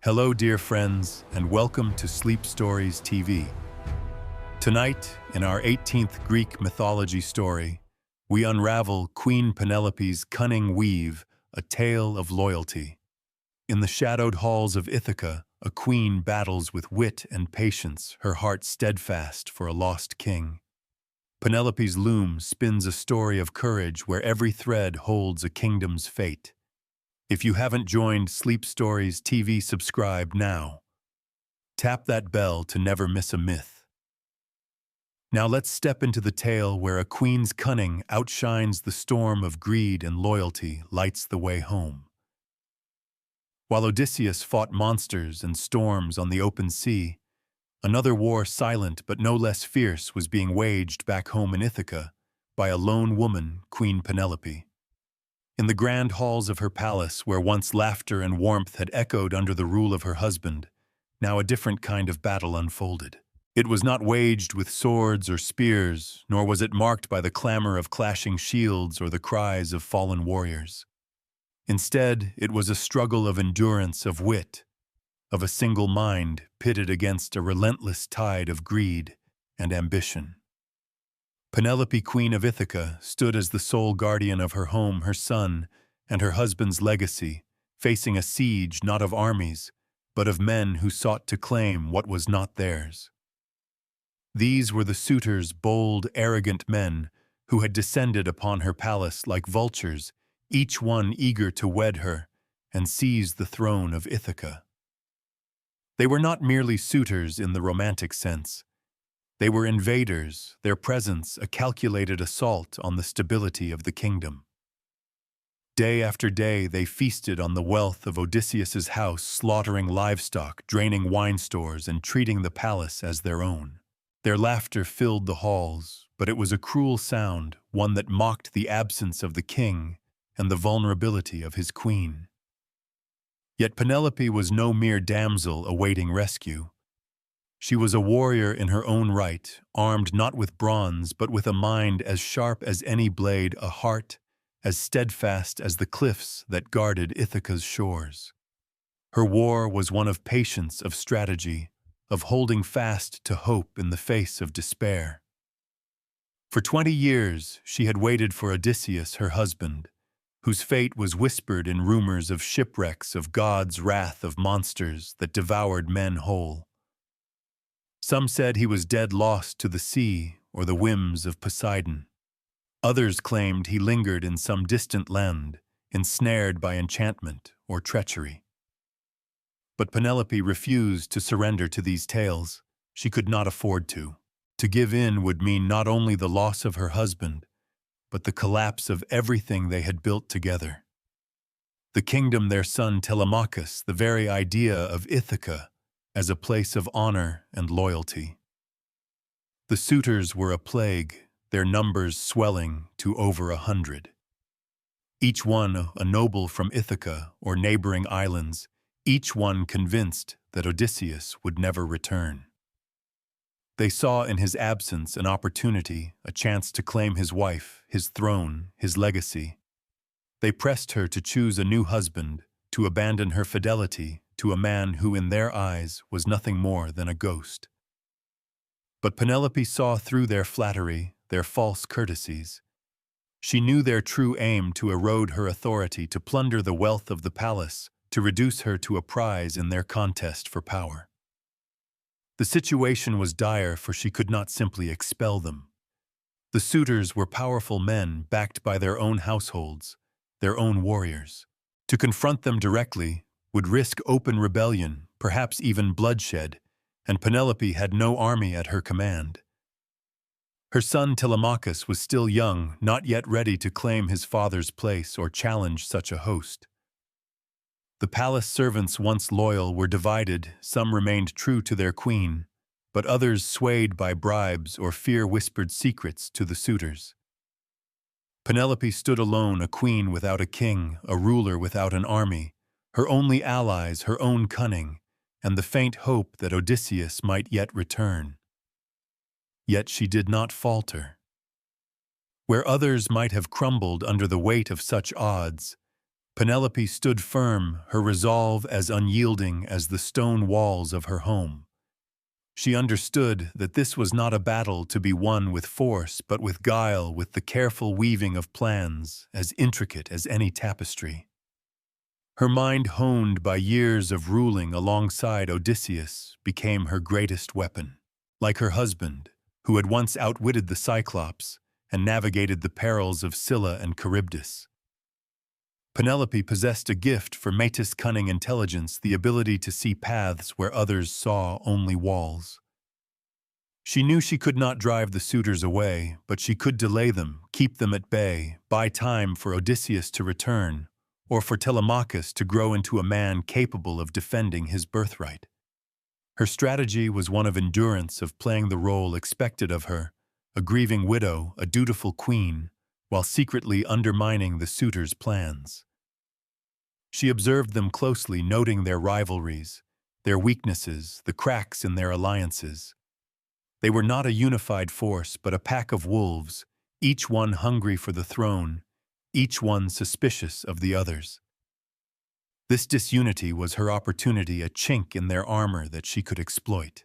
Hello, dear friends, and welcome to Sleep Stories TV. Tonight, in our 18th Greek mythology story, we unravel Queen Penelope's cunning weave, a tale of loyalty. In the shadowed halls of Ithaca, a queen battles with wit and patience, her heart steadfast for a lost king. Penelope's loom spins a story of courage where every thread holds a kingdom's fate. If you haven't joined Sleep Stories TV, subscribe now. Tap that bell to never miss a myth. Now let's step into the tale where a queen's cunning outshines the storm of greed and loyalty lights the way home. While Odysseus fought monsters and storms on the open sea, another war, silent but no less fierce, was being waged back home in Ithaca by a lone woman, Queen Penelope. In the grand halls of her palace, where once laughter and warmth had echoed under the rule of her husband, now a different kind of battle unfolded. It was not waged with swords or spears, nor was it marked by the clamor of clashing shields or the cries of fallen warriors. Instead, it was a struggle of endurance, of wit, of a single mind pitted against a relentless tide of greed and ambition. Penelope, Queen of Ithaca, stood as the sole guardian of her home, her son, and her husband's legacy, facing a siege not of armies, but of men who sought to claim what was not theirs. These were the suitors, bold, arrogant men who had descended upon her palace like vultures, each one eager to wed her and seize the throne of Ithaca. They were not merely suitors in the romantic sense. They were invaders, their presence a calculated assault on the stability of the kingdom. Day after day they feasted on the wealth of Odysseus's house, slaughtering livestock, draining wine stores, and treating the palace as their own. Their laughter filled the halls, but it was a cruel sound, one that mocked the absence of the king and the vulnerability of his queen. Yet Penelope was no mere damsel awaiting rescue. She was a warrior in her own right, armed not with bronze, but with a mind as sharp as any blade, a heart as steadfast as the cliffs that guarded Ithaca's shores. Her war was one of patience, of strategy, of holding fast to hope in the face of despair. For 20 years she had waited for Odysseus, her husband, whose fate was whispered in rumors of shipwrecks, of God's wrath, of monsters that devoured men whole. Some said he was dead, lost to the sea or the whims of Poseidon. Others claimed he lingered in some distant land, ensnared by enchantment or treachery. But Penelope refused to surrender to these tales. She could not afford to. To give in would mean not only the loss of her husband, but the collapse of everything they had built together. The kingdom their son Telemachus, the very idea of Ithaca as a place of honor and loyalty. The suitors were a plague, their numbers swelling to over 100. Each one a noble from Ithaca or neighboring islands, each one convinced that Odysseus would never return. They saw in his absence an opportunity, a chance to claim his wife, his throne, his legacy. They pressed her to choose a new husband, to abandon her fidelity to a man who in their eyes was nothing more than a ghost. But Penelope saw through their flattery, their false courtesies. She knew their true aim: to erode her authority, to plunder the wealth of the palace, to reduce her to a prize in their contest for power. The situation was dire, for she could not simply expel them. The suitors were powerful men backed by their own households, their own warriors. To confront them directly would risk open rebellion, perhaps even bloodshed, and Penelope had no army at her command. Her son Telemachus was still young, not yet ready to claim his father's place or challenge such a host. The palace servants, once loyal, were divided. Some remained true to their queen, but others swayed by bribes or fear-whispered secrets to the suitors. Penelope stood alone, a queen without a king, a ruler without an army, her only allies her own cunning, and the faint hope that Odysseus might yet return. Yet she did not falter. Where others might have crumbled under the weight of such odds, Penelope stood firm, her resolve as unyielding as the stone walls of her home. She understood that this was not a battle to be won with force, but with guile, with the careful weaving of plans, as intricate as any tapestry. Her mind, honed by years of ruling alongside Odysseus, became her greatest weapon. Like her husband, who had once outwitted the Cyclops and navigated the perils of Scylla and Charybdis, Penelope possessed a gift for Metis' cunning intelligence, the ability to see paths where others saw only walls. She knew she could not drive the suitors away, but she could delay them, keep them at bay, buy time for Odysseus to return, or for Telemachus to grow into a man capable of defending his birthright. Her strategy was one of endurance, of playing the role expected of her, a grieving widow, a dutiful queen, while secretly undermining the suitors' plans. She observed them closely, noting their rivalries, their weaknesses, the cracks in their alliances. They were not a unified force, but a pack of wolves, each one hungry for the throne, each one suspicious of the others. This disunity was her opportunity, a chink in their armor that she could exploit.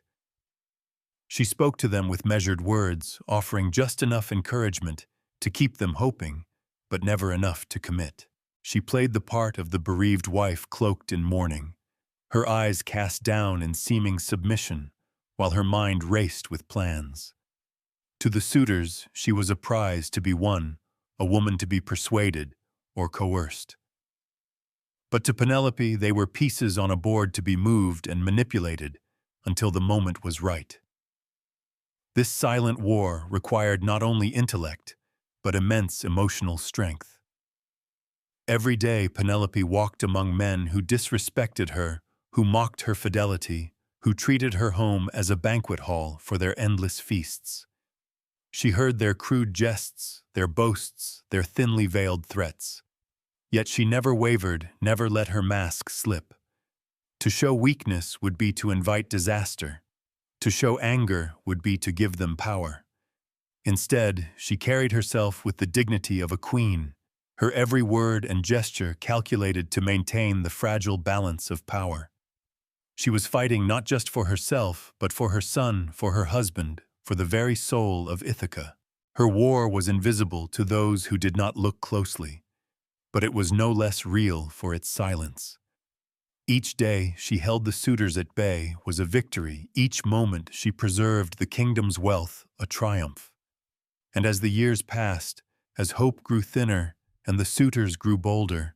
She spoke to them with measured words, offering just enough encouragement to keep them hoping, but never enough to commit. She played the part of the bereaved wife cloaked in mourning, her eyes cast down in seeming submission, while her mind raced with plans. To the suitors, she was a prize to be won, a woman to be persuaded or coerced. But to Penelope, they were pieces on a board to be moved and manipulated until the moment was right. This silent war required not only intellect, but immense emotional strength. Every day Penelope walked among men who disrespected her, who mocked her fidelity, who treated her home as a banquet hall for their endless feasts. She heard their crude jests, their boasts, their thinly veiled threats. Yet she never wavered, never let her mask slip. To show weakness would be to invite disaster. To show anger would be to give them power. Instead, she carried herself with the dignity of a queen, her every word and gesture calculated to maintain the fragile balance of power. She was fighting not just for herself, but for her son, for her husband, for the very soul of Ithaca. Her war was invisible to those who did not look closely, but it was no less real for its silence. Each day she held the suitors at bay was a victory. Each moment she preserved the kingdom's wealth, a triumph. And as the years passed, as hope grew thinner and the suitors grew bolder,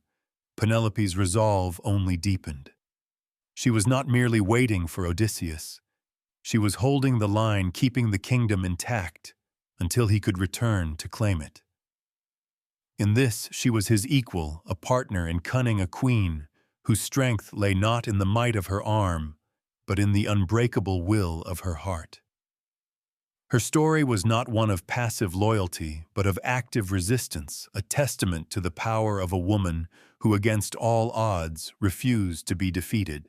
Penelope's resolve only deepened. She was not merely waiting for Odysseus. She was holding the line, keeping the kingdom intact until he could return to claim it. In this she was his equal, a partner in cunning, a queen whose strength lay not in the might of her arm, but in the unbreakable will of her heart. Her story was not one of passive loyalty, but of active resistance, a testament to the power of a woman who, against all odds, refused to be defeated.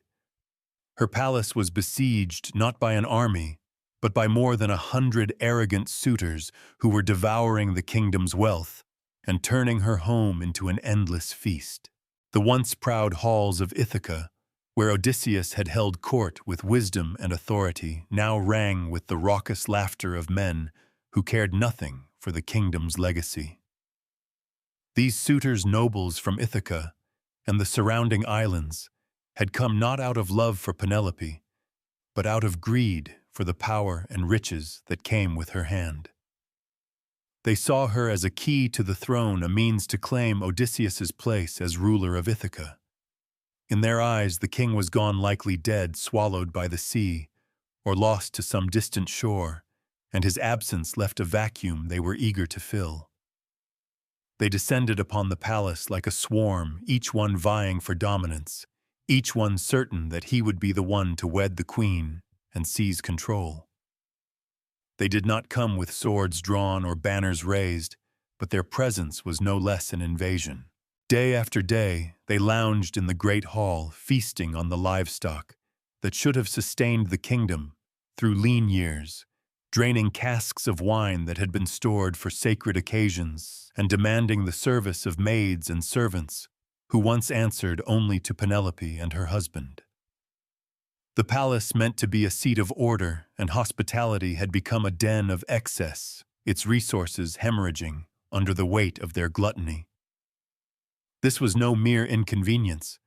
Her palace was besieged not by an army, but by more than 100 arrogant suitors who were devouring the kingdom's wealth and turning her home into an endless feast. The once proud halls of Ithaca, where Odysseus had held court with wisdom and authority, now rang with the raucous laughter of men who cared nothing for the kingdom's legacy. These suitors, nobles from Ithaca and the surrounding islands, had come not out of love for Penelope, but out of greed for the power and riches that came with her hand. They saw her as a key to the throne, a means to claim Odysseus's place as ruler of Ithaca. In their eyes, the king was gone, likely dead, swallowed by the sea, or lost to some distant shore, and his absence left a vacuum they were eager to fill. They descended upon the palace like a swarm, each one vying for dominance, each one certain that he would be the one to wed the queen and seize control. They did not come with swords drawn or banners raised, but their presence was no less an invasion. Day after day, they lounged in the great hall, feasting on the livestock that should have sustained the kingdom through lean years, draining casks of wine that had been stored for sacred occasions, and demanding the service of maids and servants who once answered only to Penelope and her husband. The palace, meant to be a seat of order and hospitality, had become a den of excess, its resources hemorrhaging under the weight of their gluttony. This was no mere inconvenience.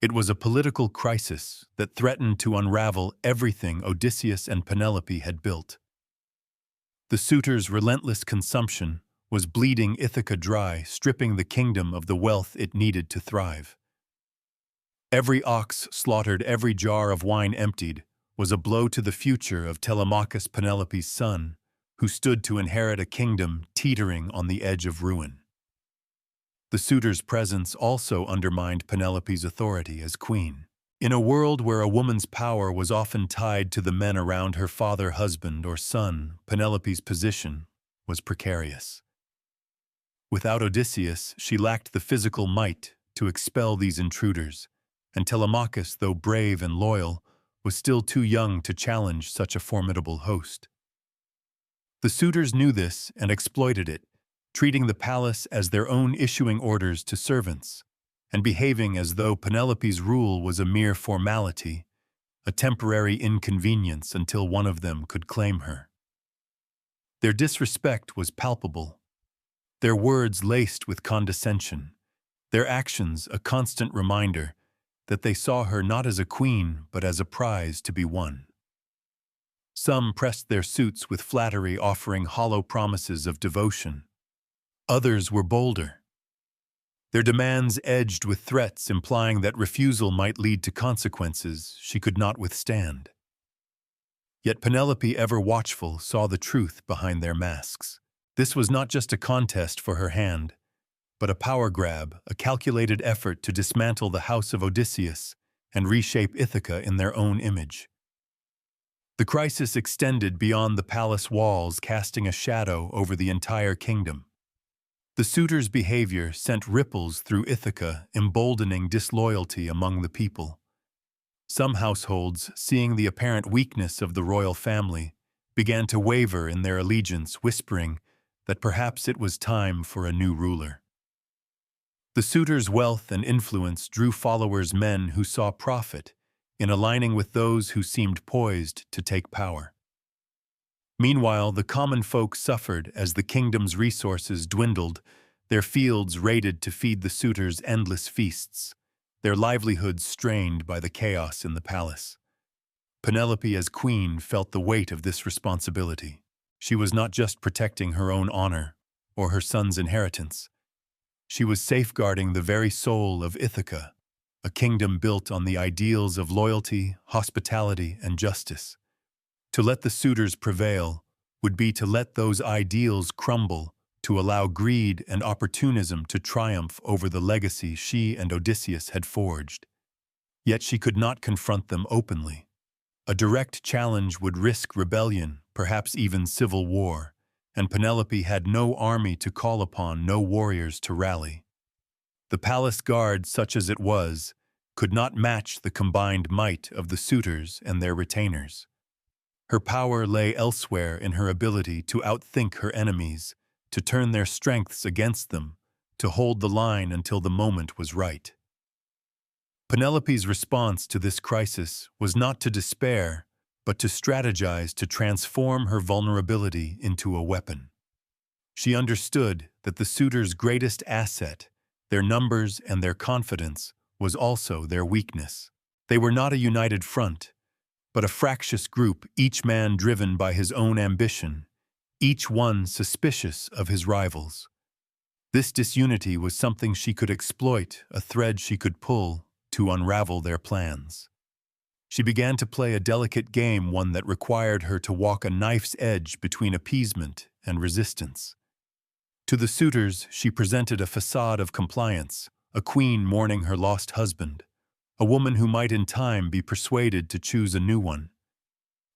It was a political crisis that threatened to unravel everything Odysseus and Penelope had built. The suitors' relentless consumption was bleeding Ithaca dry, stripping the kingdom of the wealth it needed to thrive. Every ox slaughtered, every jar of wine emptied, was a blow to the future of Telemachus, Penelope's son, who stood to inherit a kingdom teetering on the edge of ruin. The suitors' presence also undermined Penelope's authority as queen. In a world where a woman's power was often tied to the men around her, father, husband, or son, Penelope's position was precarious. Without Odysseus, she lacked the physical might to expel these intruders, and Telemachus, though brave and loyal, was still too young to challenge such a formidable host. The suitors knew this and exploited it, treating the palace as their own, issuing orders to servants, and behaving as though Penelope's rule was a mere formality, a temporary inconvenience until one of them could claim her. Their disrespect was palpable, their words laced with condescension, their actions a constant reminder that they saw her not as a queen but as a prize to be won. Some pressed their suits with flattery, offering hollow promises of devotion. Others were bolder, their demands edged with threats, implying that refusal might lead to consequences she could not withstand. Yet Penelope, ever watchful, saw the truth behind their masks. This was not just a contest for her hand, but a power grab, a calculated effort to dismantle the house of Odysseus and reshape Ithaca in their own image. The crisis extended beyond the palace walls, casting a shadow over the entire kingdom. The suitors' behavior sent ripples through Ithaca, emboldening disloyalty among the people. Some households, seeing the apparent weakness of the royal family, began to waver in their allegiance, whispering that perhaps it was time for a new ruler. The suitors' wealth and influence drew followers, men who saw profit in aligning with those who seemed poised to take power. Meanwhile, the common folk suffered as the kingdom's resources dwindled, their fields raided to feed the suitors' endless feasts, their livelihoods strained by the chaos in the palace. Penelope, as queen, felt the weight of this responsibility. She was not just protecting her own honor or her son's inheritance. She was safeguarding the very soul of Ithaca, a kingdom built on the ideals of loyalty, hospitality, and justice. To let the suitors prevail would be to let those ideals crumble, to allow greed and opportunism to triumph over the legacy she and Odysseus had forged. Yet she could not confront them openly. A direct challenge would risk rebellion, perhaps even civil war, and Penelope had no army to call upon, no warriors to rally. The palace guard, such as it was, could not match the combined might of the suitors and their retainers. Her power lay elsewhere, in her ability to outthink her enemies, to turn their strengths against them, to hold the line until the moment was right. Penelope's response to this crisis was not to despair, but to strategize to transform her vulnerability into a weapon. She understood that the suitors' greatest asset, their numbers and their confidence, was also their weakness. They were not a united front, but a fractious group, each man driven by his own ambition, each one suspicious of his rivals. This disunity was something she could exploit, a thread she could pull to unravel their plans. She began to play a delicate game, one that required her to walk a knife's edge between appeasement and resistance. To the suitors, she presented a facade of compliance, a queen mourning her lost husband, a woman who might in time be persuaded to choose a new one.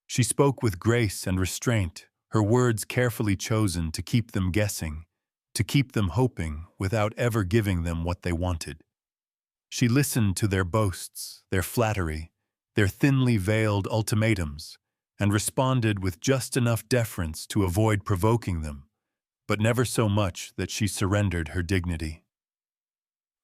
She spoke with grace and restraint, her words carefully chosen to keep them guessing, to keep them hoping without ever giving them what they wanted. She listened to their boasts, their flattery, their thinly veiled ultimatums, and responded with just enough deference to avoid provoking them, but never so much that she surrendered her dignity.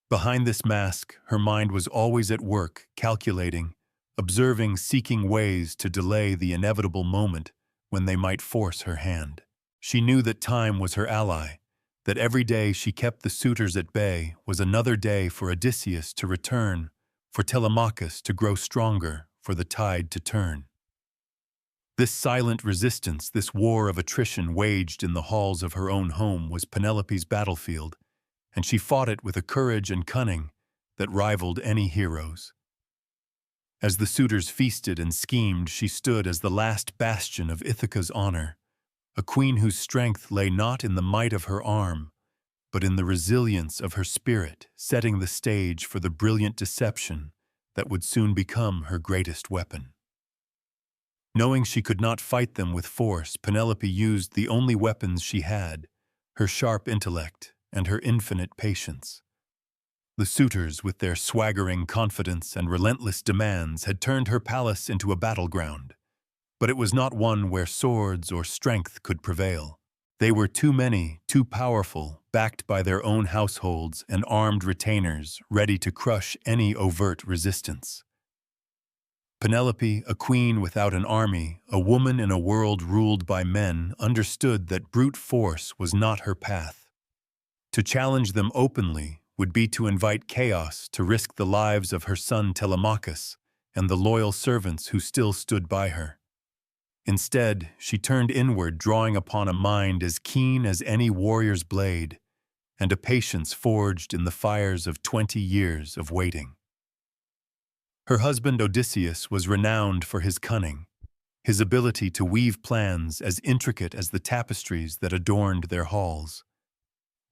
Behind this mask, her mind was always at work, calculating, observing, seeking ways to delay the inevitable moment when they might force her hand. She knew that time was her ally, that every day she kept the suitors at bay was another day for Odysseus to return, for Telemachus to grow stronger, for the tide to turn. This silent resistance, this war of attrition waged in the halls of her own home was Penelope's battlefield, and she fought it with a courage and cunning that rivaled any hero's. As the suitors feasted and schemed, she stood as the last bastion of Ithaca's honor, a queen whose strength lay not in the might of her arm, but in the resilience of her spirit, setting the stage for the brilliant deception that would soon become her greatest weapon. Knowing she could not fight them with force, Penelope used the only weapons she had, her sharp intellect and her infinite patience. The suitors, with their swaggering confidence and relentless demands, had turned her palace into a battleground, but it was not one where swords or strength could prevail. They were too many, too powerful, backed by their own households and armed retainers, ready to crush any overt resistance. Penelope, a queen without an army, a woman in a world ruled by men, understood that brute force was not her path. To challenge them openly would be to invite chaos, to risk the lives of her son Telemachus and the loyal servants who still stood by her. Instead, she turned inward, drawing upon a mind as keen as any warrior's blade, and a patience forged in the fires of 20 years of waiting. Her husband Odysseus was renowned for his cunning, his ability to weave plans as intricate as the tapestries that adorned their halls.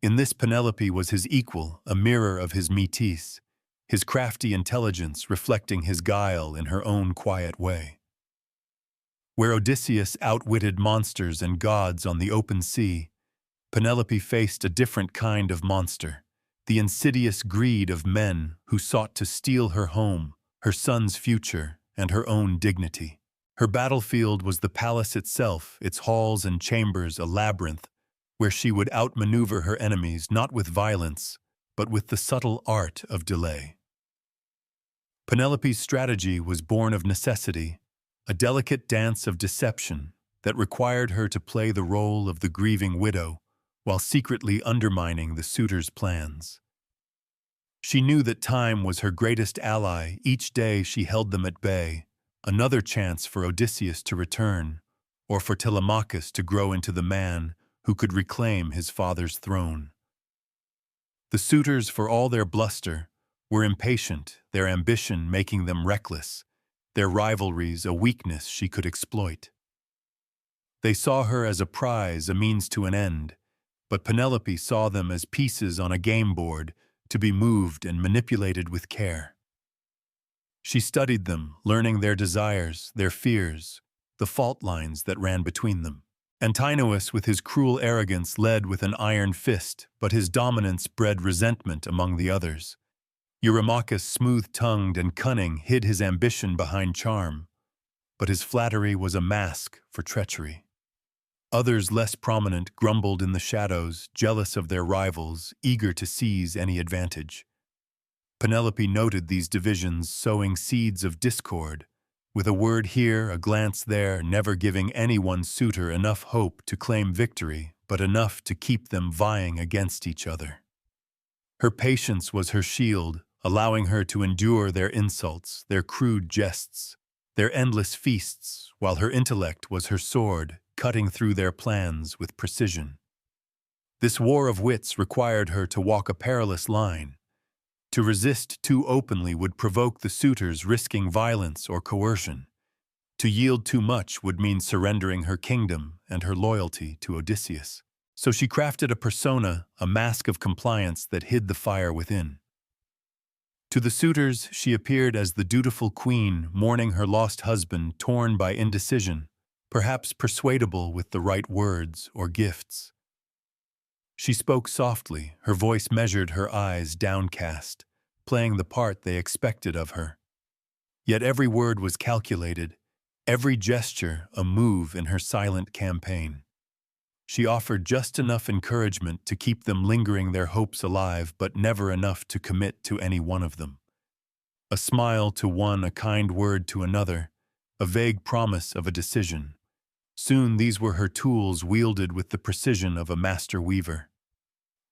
In this Penelope was his equal, a mirror of his métis, his crafty intelligence reflecting his guile in her own quiet way. Where Odysseus outwitted monsters and gods on the open sea, Penelope faced a different kind of monster, the insidious greed of men who sought to steal her home, her son's future, and her own dignity. Her battlefield was the palace itself, its halls and chambers a labyrinth, where she would outmaneuver her enemies not with violence, but with the subtle art of delay. Penelope's strategy was born of necessity, a delicate dance of deception that required her to play the role of the grieving widow while secretly undermining the suitors' plans. She knew that time was her greatest ally. Each day she held them at bay, another chance for Odysseus to return, or for Telemachus to grow into the man who could reclaim his father's throne. The suitors, for all their bluster, were impatient, their ambition making them reckless, their rivalries a weakness she could exploit. They saw her as a prize, a means to an end, but Penelope saw them as pieces on a game board to be moved and manipulated with care. She studied them, learning their desires, their fears, the fault lines that ran between them. Antinous, with his cruel arrogance, led with an iron fist, but his dominance bred resentment among the others. Eurymachus, smooth-tongued and cunning, hid his ambition behind charm, but his flattery was a mask for treachery. Others, less prominent, grumbled in the shadows, jealous of their rivals, eager to seize any advantage. Penelope noted these divisions, sowing seeds of discord, with a word here, a glance there, never giving any one suitor enough hope to claim victory, but enough to keep them vying against each other. Her patience was her shield, allowing her to endure their insults, their crude jests, their endless feasts, while her intellect was her sword, cutting through their plans with precision. This war of wits required her to walk a perilous line. To resist too openly would provoke the suitors, risking violence or coercion. To yield too much would mean surrendering her kingdom and her loyalty to Odysseus. So she crafted a persona, a mask of compliance that hid the fire within. To the suitors, she appeared as the dutiful queen mourning her lost husband, torn by indecision, perhaps persuadable with the right words or gifts. She spoke softly, her voice measured, her eyes downcast, playing the part they expected of her. Yet every word was calculated, every gesture a move in her silent campaign. She offered just enough encouragement to keep them lingering their hopes alive, but never enough to commit to any one of them. A smile to one, a kind word to another, a vague promise of a decision. Soon these were her tools wielded with the precision of a master weaver.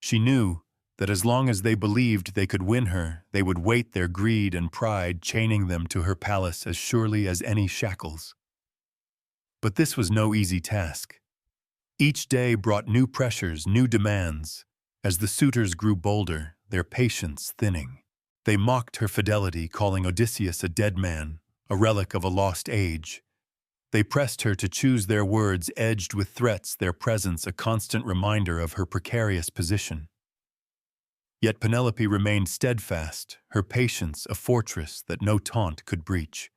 She knew that as long as they believed they could win her, they would weight their greed and pride, chaining them to her palace as surely as any shackles. But this was no easy task. Each day brought new pressures, new demands. As the suitors grew bolder, their patience thinning. They mocked her fidelity, calling Odysseus a dead man, a relic of a lost age. They pressed her to choose their words, edged with threats, their presence a constant reminder of her precarious position. Yet Penelope remained steadfast, her patience a fortress that no taunt could breach.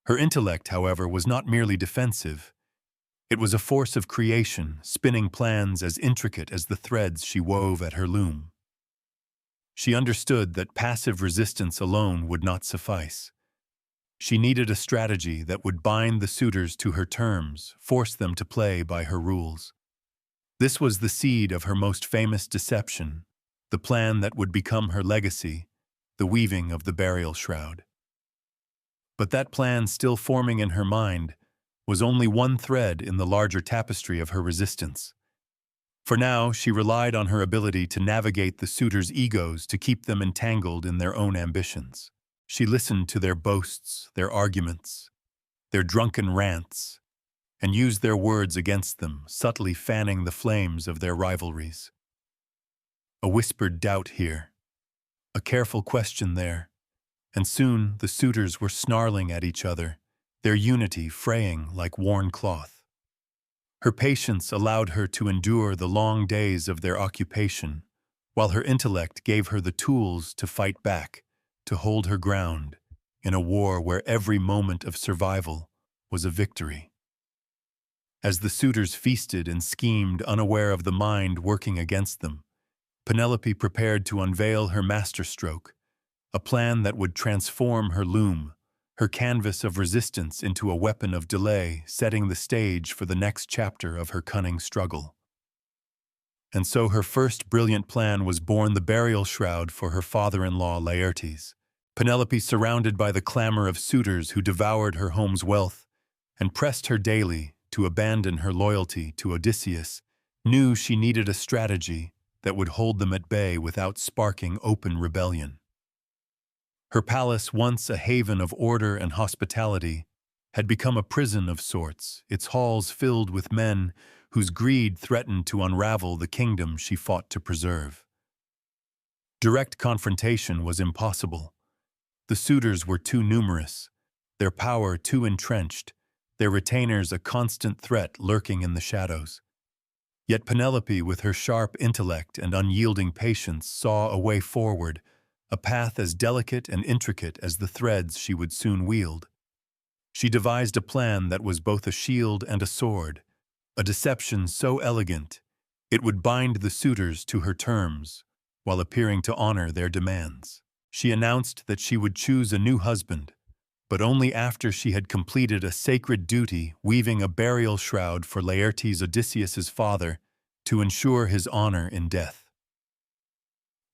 Her intellect, however, was not merely defensive. It was a force of creation, spinning plans as intricate as the threads she wove at her loom. She understood that passive resistance alone would not suffice. She needed a strategy that would bind the suitors to her terms, force them to play by her rules. This was the seed of her most famous deception, the plan that would become her legacy, the weaving of the burial shroud. But that plan, still forming in her mind, was only one thread in the larger tapestry of her resistance. For now, she relied on her ability to navigate the suitors' egos to keep them entangled in their own ambitions. She listened to their boasts, their arguments, their drunken rants, and used their words against them, subtly fanning the flames of their rivalries. A whispered doubt here, a careful question there, and soon the suitors were snarling at each other, their unity fraying like worn cloth. Her patience allowed her to endure the long days of their occupation, while her intellect gave her the tools to fight back, to hold her ground, in a war where every moment of survival was a victory. As the suitors feasted and schemed, unaware of the mind working against them, Penelope prepared to unveil her masterstroke, a plan that would transform her loom, her canvas of resistance, into a weapon of delay, setting the stage for the next chapter of her cunning struggle. And so her first brilliant plan was born: the burial shroud for her father-in-law Laertes. Penelope, surrounded by the clamor of suitors who devoured her home's wealth and pressed her daily to abandon her loyalty to Odysseus, knew she needed a strategy that would hold them at bay without sparking open rebellion. Her palace, once a haven of order and hospitality, had become a prison of sorts, its halls filled with men whose greed threatened to unravel the kingdom she fought to preserve. Direct confrontation was impossible. The suitors were too numerous, their power too entrenched, their retainers a constant threat lurking in the shadows. Yet Penelope, with her sharp intellect and unyielding patience, saw a way forward, a path as delicate and intricate as the threads she would soon wield. She devised a plan that was both a shield and a sword, a deception so elegant it would bind the suitors to her terms while appearing to honor their demands. She announced that she would choose a new husband, but only after she had completed a sacred duty, weaving a burial shroud for Laertes, Odysseus's father, to ensure his honor in death.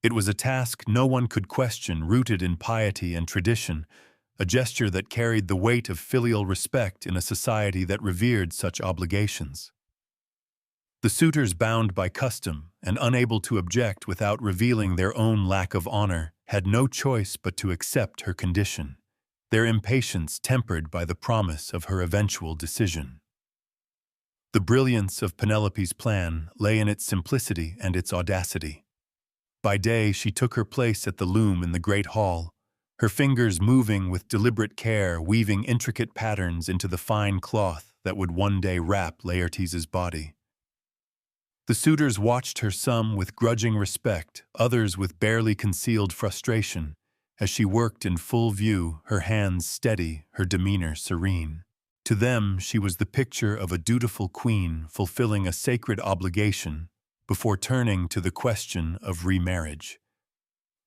It was a task no one could question, rooted in piety and tradition, a gesture that carried the weight of filial respect in a society that revered such obligations. The suitors, bound by custom and unable to object without revealing their own lack of honor, had no choice but to accept her condition, their impatience tempered by the promise of her eventual decision. The brilliance of Penelope's plan lay in its simplicity and its audacity. By day, she took her place at the loom in the great hall, her fingers moving with deliberate care, weaving intricate patterns into the fine cloth that would one day wrap Laertes' body. The suitors watched her, some with grudging respect, others with barely concealed frustration, as she worked in full view, her hands steady, her demeanor serene. To them, she was the picture of a dutiful queen fulfilling a sacred obligation before turning to the question of remarriage.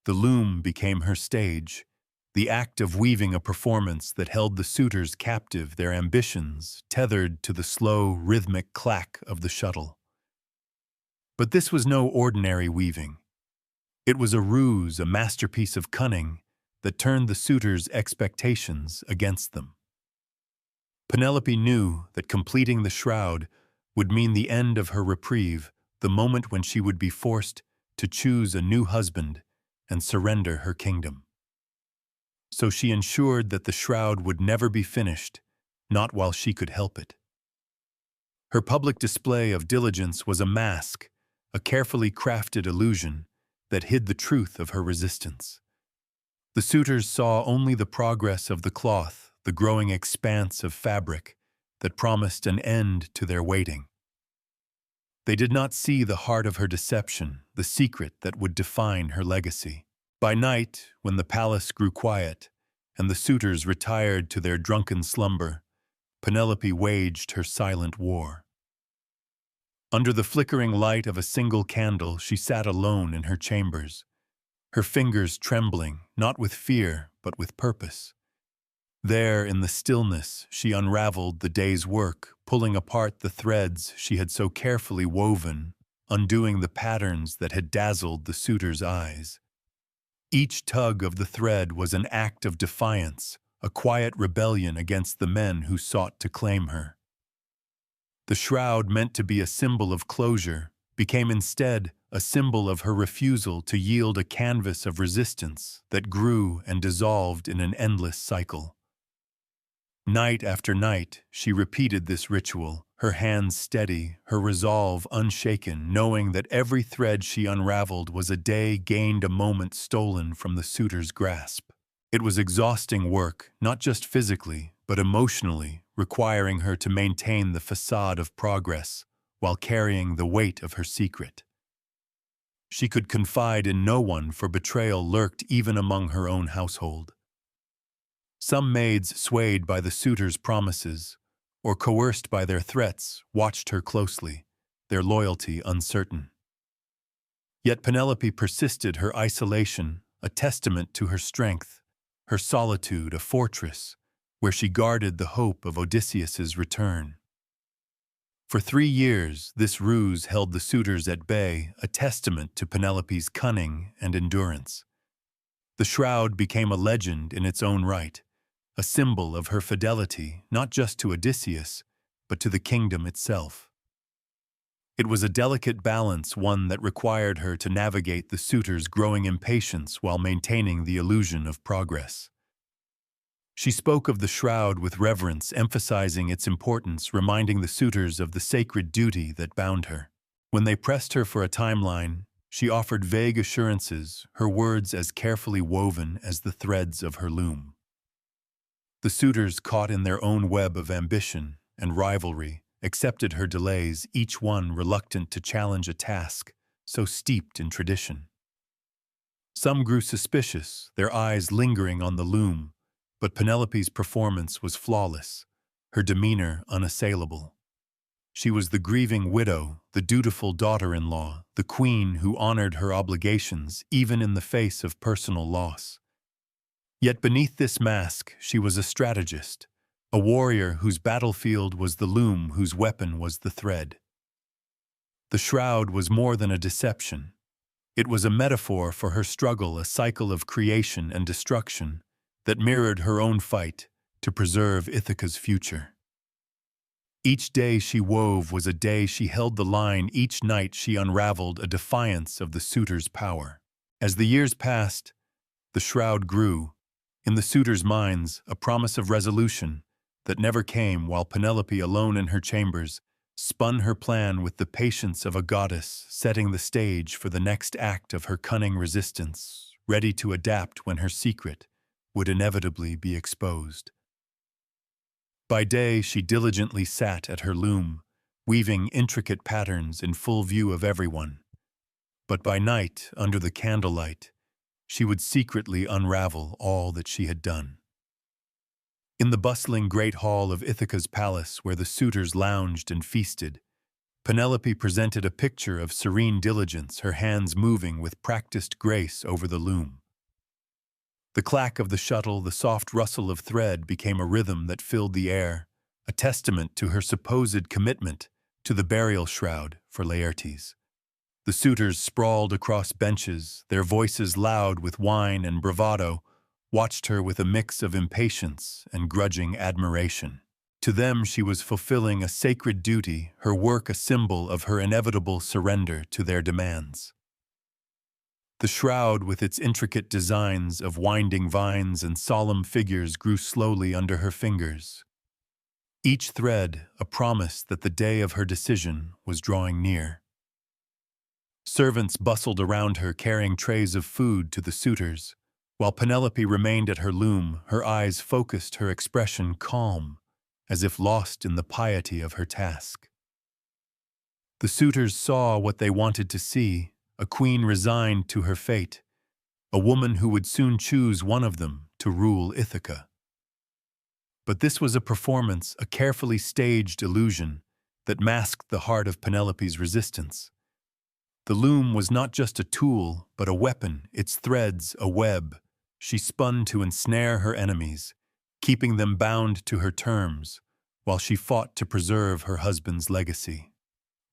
The loom became her stage, the act of weaving a performance that held the suitors captive, their ambitions tethered to the slow, rhythmic clack of the shuttle. But this was no ordinary weaving. It was a ruse, a masterpiece of cunning that turned the suitors' expectations against them. Penelope knew that completing the shroud would mean the end of her reprieve, the moment when she would be forced to choose a new husband and surrender her kingdom. So she ensured that the shroud would never be finished, not while she could help it. Her public display of diligence was a mask, a carefully crafted illusion that hid the truth of her resistance. The suitors saw only the progress of the cloth, the growing expanse of fabric that promised an end to their waiting. They did not see the heart of her deception, the secret that would define her legacy. By night, when the palace grew quiet and the suitors retired to their drunken slumber, Penelope waged her silent war. Under the flickering light of a single candle, she sat alone in her chambers, her fingers trembling, not with fear, but with purpose. There, in the stillness, she unraveled the day's work, pulling apart the threads she had so carefully woven, undoing the patterns that had dazzled the suitors' eyes. Each tug of the thread was an act of defiance, a quiet rebellion against the men who sought to claim her. The shroud, meant to be a symbol of closure, became instead a symbol of her refusal to yield, a canvas of resistance that grew and dissolved in an endless cycle. Night after night, she repeated this ritual, her hands steady, her resolve unshaken, knowing that every thread she unraveled was a day gained, a moment stolen from the suitor's grasp. It was exhausting work, not just physically, but emotionally, requiring her to maintain the facade of progress while carrying the weight of her secret. She could confide in no one, for betrayal lurked even among her own household. Some maids, swayed by the suitors' promises or coerced by their threats, watched her closely, their loyalty uncertain. Yet Penelope persisted, her isolation a testament to her strength, her solitude a fortress where she guarded the hope of Odysseus's return. For 3 years, this ruse held the suitors at bay, a testament to Penelope's cunning and endurance. The shroud became a legend in its own right, a symbol of her fidelity not just to Odysseus, but to the kingdom itself. It was a delicate balance, one that required her to navigate the suitors' growing impatience while maintaining the illusion of progress. She spoke of the shroud with reverence, emphasizing its importance, reminding the suitors of the sacred duty that bound her. When they pressed her for a timeline, she offered vague assurances, her words as carefully woven as the threads of her loom. The suitors, caught in their own web of ambition and rivalry, accepted her delays, each one reluctant to challenge a task so steeped in tradition. Some grew suspicious, their eyes lingering on the loom, but Penelope's performance was flawless, her demeanor unassailable. She was the grieving widow, the dutiful daughter-in-law, the queen who honored her obligations even in the face of personal loss. Yet beneath this mask, she was a strategist, a warrior whose battlefield was the loom, whose weapon was the thread. The shroud was more than a deception. It was a metaphor for her struggle, a cycle of creation and destruction that mirrored her own fight to preserve Ithaca's future. Each day she wove was a day she held the line, each night she unraveled a defiance of the suitor's power. As the years passed, the shroud grew, in the suitors' minds a promise of resolution that never came, while Penelope, alone in her chambers, spun her plan with the patience of a goddess, setting the stage for the next act of her cunning resistance, ready to adapt when her secret would inevitably be exposed. By day, she diligently sat at her loom, weaving intricate patterns in full view of everyone. But by night, under the candlelight, she would secretly unravel all that she had done. In the bustling great hall of Ithaca's palace, where the suitors lounged and feasted, Penelope presented a picture of serene diligence, her hands moving with practiced grace over the loom. The clack of the shuttle, the soft rustle of thread became a rhythm that filled the air, a testament to her supposed commitment to the burial shroud for Laertes. The suitors sprawled across benches, their voices loud with wine and bravado, watched her with a mix of impatience and grudging admiration. To them she was fulfilling a sacred duty, her work a symbol of her inevitable surrender to their demands. The shroud with its intricate designs of winding vines and solemn figures grew slowly under her fingers. Each thread a promise that the day of her decision was drawing near. Servants bustled around her carrying trays of food to the suitors, while Penelope remained at her loom, her eyes focused, her expression calm, as if lost in the piety of her task. The suitors saw what they wanted to see, a queen resigned to her fate, a woman who would soon choose one of them to rule Ithaca. But this was a performance, a carefully staged illusion that masked the heart of Penelope's resistance. The loom was not just a tool, but a weapon, its threads a web. She spun to ensnare her enemies, keeping them bound to her terms, while she fought to preserve her husband's legacy.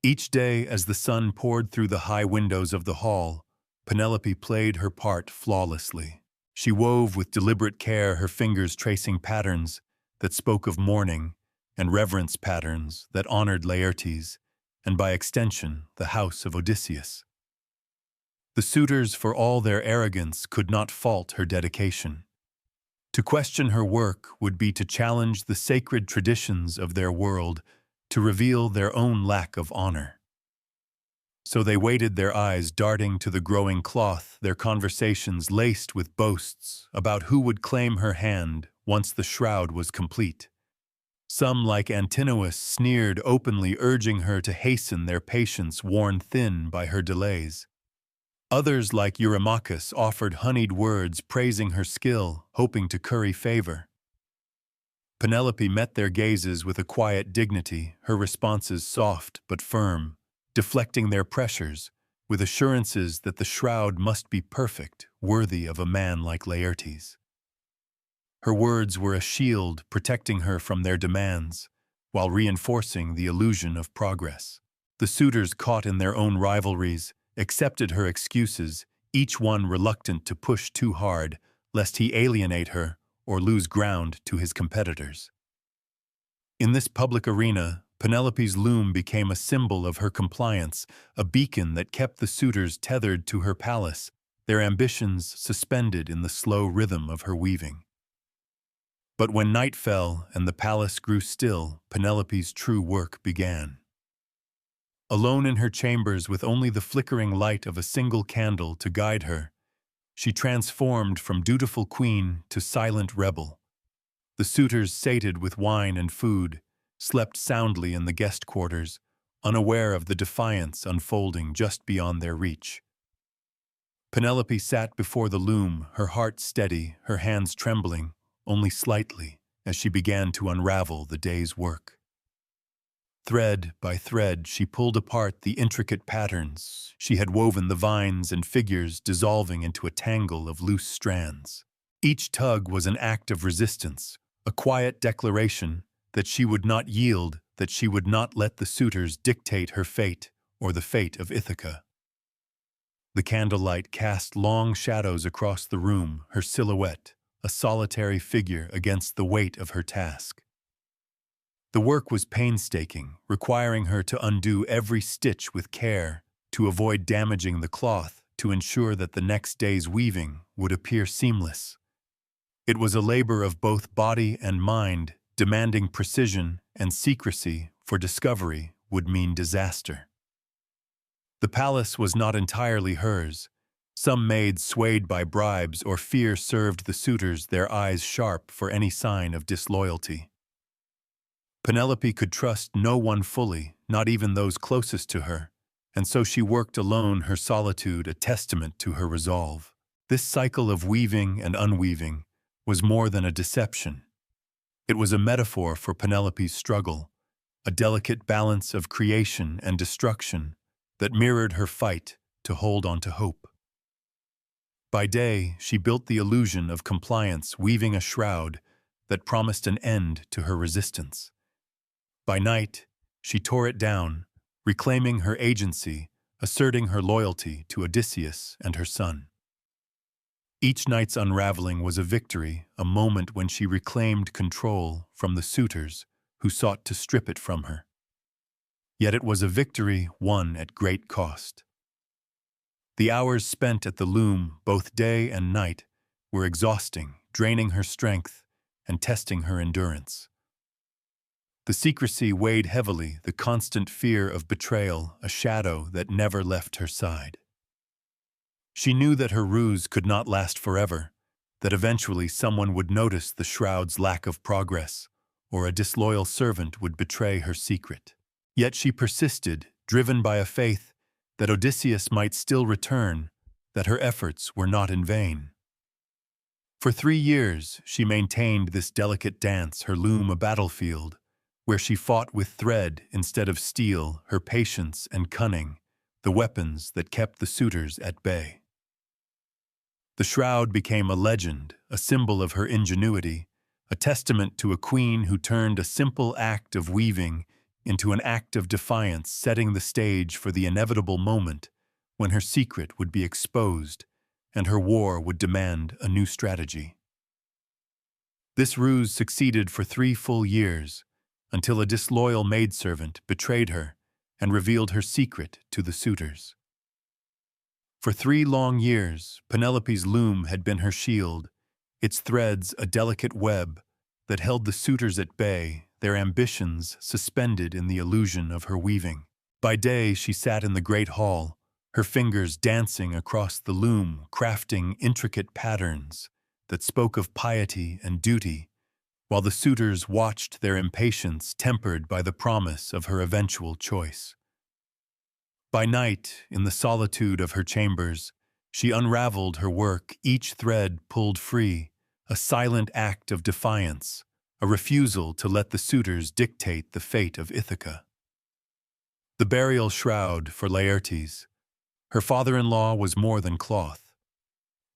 Each day, as the sun poured through the high windows of the hall, Penelope played her part flawlessly. She wove with deliberate care, her fingers tracing patterns that spoke of mourning, and reverence patterns that honored Laertes, and by extension, the house of Odysseus. The suitors, for all their arrogance, could not fault her dedication. To question her work would be to challenge the sacred traditions of their world, to reveal their own lack of honor. So they waited, their eyes darting to the growing cloth, their conversations laced with boasts about who would claim her hand once the shroud was complete. Some, like Antinous, sneered openly, urging her to hasten, their patience worn thin by her delays. Others, like Eurymachus, offered honeyed words praising her skill, hoping to curry favor. Penelope met their gazes with a quiet dignity, her responses soft but firm, deflecting their pressures, with assurances that the shroud must be perfect, worthy of a man like Laertes. Her words were a shield protecting her from their demands, while reinforcing the illusion of progress. The suitors, caught in their own rivalries, accepted her excuses, each one reluctant to push too hard, lest he alienate her or lose ground to his competitors. In this public arena, Penelope's loom became a symbol of her compliance, a beacon that kept the suitors tethered to her palace, their ambitions suspended in the slow rhythm of her weaving. But when night fell and the palace grew still, Penelope's true work began. Alone in her chambers, with only the flickering light of a single candle to guide her, she transformed from dutiful queen to silent rebel. The suitors, sated with wine and food, slept soundly in the guest quarters, unaware of the defiance unfolding just beyond their reach. Penelope sat before the loom, her heart steady, her hands trembling, only slightly, as she began to unravel the day's work. Thread by thread, she pulled apart the intricate patterns. She had woven the vines and figures, dissolving into a tangle of loose strands. Each tug was an act of resistance, a quiet declaration that she would not yield, that she would not let the suitors dictate her fate or the fate of Ithaca. The candlelight cast long shadows across the room, her silhouette, a solitary figure against the weight of her task. The work was painstaking, requiring her to undo every stitch with care, to avoid damaging the cloth, to ensure that the next day's weaving would appear seamless. It was a labor of both body and mind, demanding precision and secrecy, for discovery would mean disaster. The palace was not entirely hers. Some maids, swayed by bribes or fear, served the suitors, their eyes sharp for any sign of disloyalty. Penelope could trust no one fully, not even those closest to her, and so she worked alone, her solitude a testament to her resolve. This cycle of weaving and unweaving was more than a deception. It was a metaphor for Penelope's struggle, a delicate balance of creation and destruction that mirrored her fight to hold on to hope. By day, she built the illusion of compliance, weaving a shroud that promised an end to her resistance. By night, she tore it down, reclaiming her agency, asserting her loyalty to Odysseus and her son. Each night's unraveling was a victory, a moment when she reclaimed control from the suitors who sought to strip it from her. Yet it was a victory won at great cost. The hours spent at the loom, both day and night, were exhausting, draining her strength and testing her endurance. The secrecy weighed heavily, the constant fear of betrayal, a shadow that never left her side. She knew that her ruse could not last forever, that eventually someone would notice the shroud's lack of progress, or a disloyal servant would betray her secret. Yet she persisted, driven by a faith that Odysseus might still return, that her efforts were not in vain. For 3 years she maintained this delicate dance, her loom a battlefield, where she fought with thread instead of steel, her patience and cunning, the weapons that kept the suitors at bay. The shroud became a legend, a symbol of her ingenuity, a testament to a queen who turned a simple act of weaving into an act of defiance, setting the stage for the inevitable moment when her secret would be exposed and her war would demand a new strategy. This ruse succeeded for 3 full years, until a disloyal maidservant betrayed her and revealed her secret to the suitors. For 3 long years, Penelope's loom had been her shield, its threads a delicate web that held the suitors at bay, their ambitions suspended in the illusion of her weaving. By day, she sat in the great hall, her fingers dancing across the loom, crafting intricate patterns that spoke of piety and duty, while the suitors watched their impatience tempered by the promise of her eventual choice. By night, in the solitude of her chambers, she unraveled her work, each thread pulled free, a silent act of defiance, a refusal to let the suitors dictate the fate of Ithaca. The burial shroud for Laertes. Her father-in-law was more than cloth.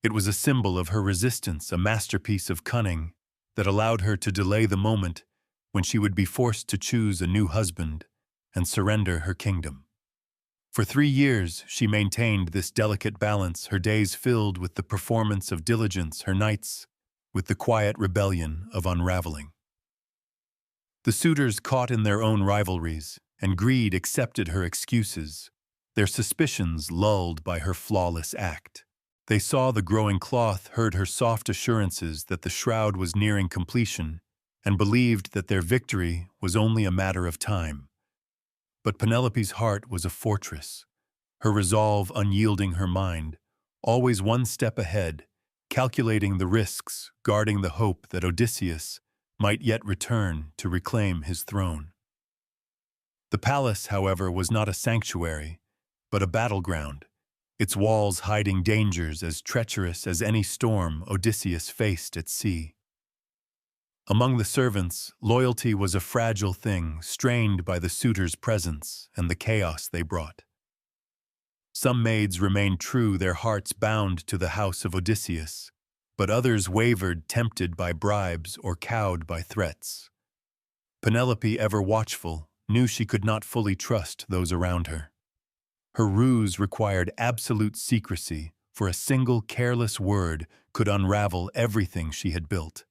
It was a symbol of her resistance, a masterpiece of cunning that allowed her to delay the moment when she would be forced to choose a new husband and surrender her kingdom. For 3 years, she maintained this delicate balance, her days filled with the performance of diligence, her nights with the quiet rebellion of unraveling. The suitors caught in their own rivalries, and greed accepted her excuses, their suspicions lulled by her flawless act. They saw the growing cloth, heard her soft assurances that the shroud was nearing completion, and believed that their victory was only a matter of time. But Penelope's heart was a fortress, her resolve unyielding, her mind always one step ahead, calculating the risks, guarding the hope that Odysseus might yet return to reclaim his throne. The palace, however, was not a sanctuary, but a battleground, its walls hiding dangers as treacherous as any storm Odysseus faced at sea. Among the servants, loyalty was a fragile thing, strained by the suitors' presence and the chaos they brought. Some maids remained true, their hearts bound to the house of Odysseus, but others wavered, tempted by bribes or cowed by threats. Penelope, ever watchful, knew she could not fully trust those around her. Her ruse required absolute secrecy, for a single careless word could unravel everything she had built.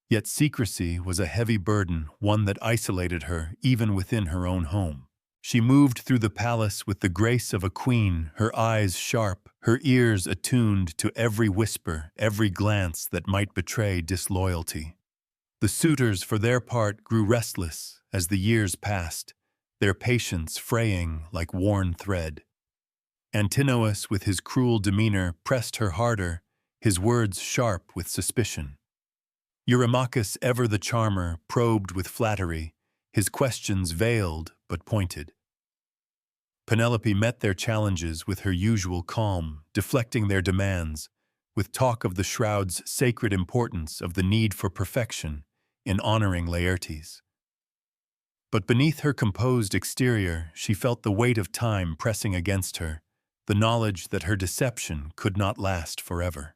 Yet secrecy was a heavy burden, one that isolated her even within her own home. She moved through the palace with the grace of a queen, her eyes sharp, her ears attuned to every whisper, every glance that might betray disloyalty. The suitors, for their part, grew restless as the years passed, their patience fraying like worn thread. Antinous, with his cruel demeanor, pressed her harder, his words sharp with suspicion. Eurymachus, ever the charmer, probed with flattery, his questions veiled but pointed. Penelope met their challenges with her usual calm, deflecting their demands, with talk of the shroud's sacred importance, of the need for perfection in honoring Laertes. But beneath her composed exterior, she felt the weight of time pressing against her, the knowledge that her deception could not last forever.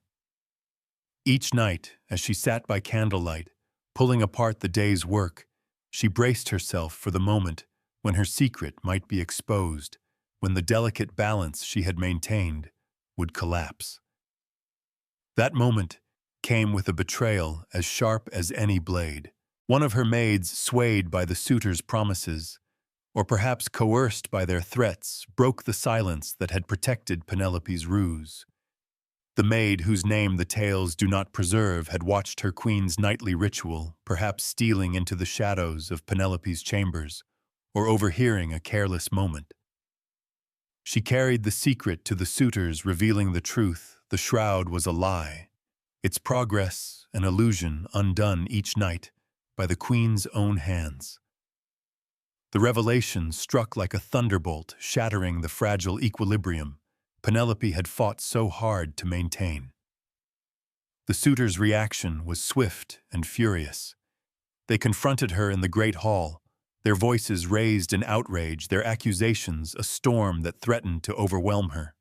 Each night, as she sat by candlelight, pulling apart the day's work, she braced herself for the moment when her secret might be exposed, when the delicate balance she had maintained would collapse. That moment came with a betrayal as sharp as any blade. One of her maids, swayed by the suitors' promises, or perhaps coerced by their threats, broke the silence that had protected Penelope's ruse. The maid whose name the tales do not preserve had watched her queen's nightly ritual, perhaps stealing into the shadows of Penelope's chambers, or overhearing a careless moment. She carried the secret to the suitors, revealing the truth. The shroud was a lie, its progress an illusion undone each night by the queen's own hands. The revelation struck like a thunderbolt, shattering the fragile equilibrium Penelope had fought so hard to maintain. The suitors' reaction was swift and furious. They confronted her in the great hall, their voices raised in outrage, their accusations a storm that threatened to overwhelm her.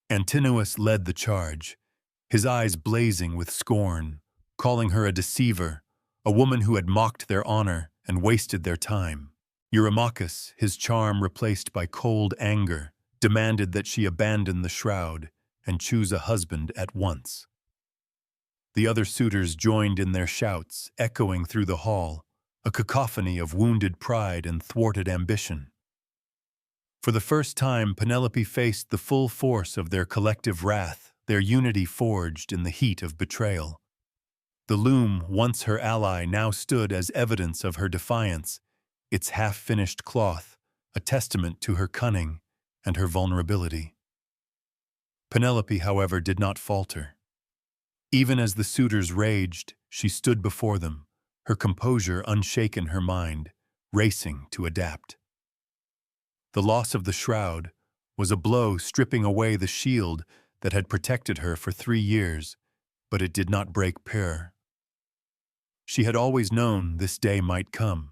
Antinous led the charge, his eyes blazing with scorn, calling her a deceiver, a woman who had mocked their honor and wasted their time. Eurymachus, his charm replaced by cold anger, demanded that she abandon the shroud and choose a husband at once. The other suitors joined in their shouts, echoing through the hall, a cacophony of wounded pride and thwarted ambition. For the first time, Penelope faced the full force of their collective wrath, their unity forged in the heat of betrayal. The loom, once her ally, now stood as evidence of her defiance, its half-finished cloth, a testament to her cunning and her vulnerability. Penelope, however, did not falter. Even as the suitors raged, she stood before them, her composure unshaken, her mind racing to adapt. The loss of the shroud was a blow, stripping away the shield that had protected her for 3 years, but it did not break her. She had always known this day might come,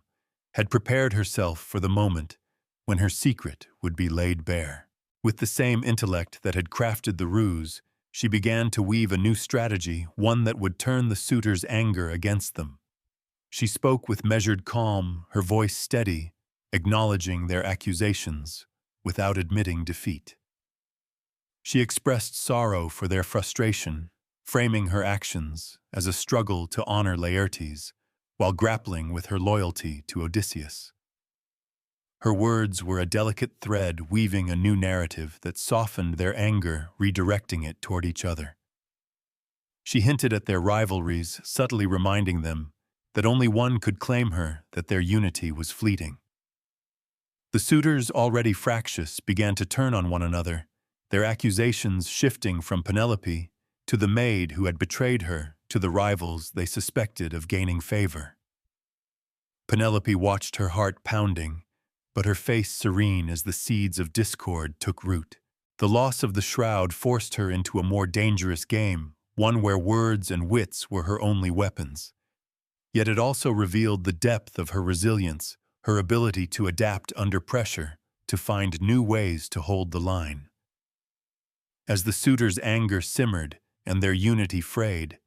had prepared herself for the moment when her secret would be laid bare. With the same intellect that had crafted the ruse, she began to weave a new strategy, one that would turn the suitors' anger against them. She spoke with measured calm, her voice steady, acknowledging their accusations without admitting defeat. She expressed sorrow for their frustration, framing her actions as a struggle to honor Laertes while grappling with her loyalty to Odysseus. Her words were a delicate thread weaving a new narrative that softened their anger, redirecting it toward each other. She hinted at their rivalries, subtly reminding them that only one could claim her, that their unity was fleeting. The suitors, already fractious, began to turn on one another, their accusations shifting from Penelope to the maid who had betrayed her to the rivals they suspected of gaining favor. Penelope watched, her heart pounding, but her face serene as the seeds of discord took root. The loss of the shroud forced her into a more dangerous game, one where words and wits were her only weapons. Yet it also revealed the depth of her resilience, her ability to adapt under pressure, to find new ways to hold the line. As the suitors' anger simmered and their unity frayed,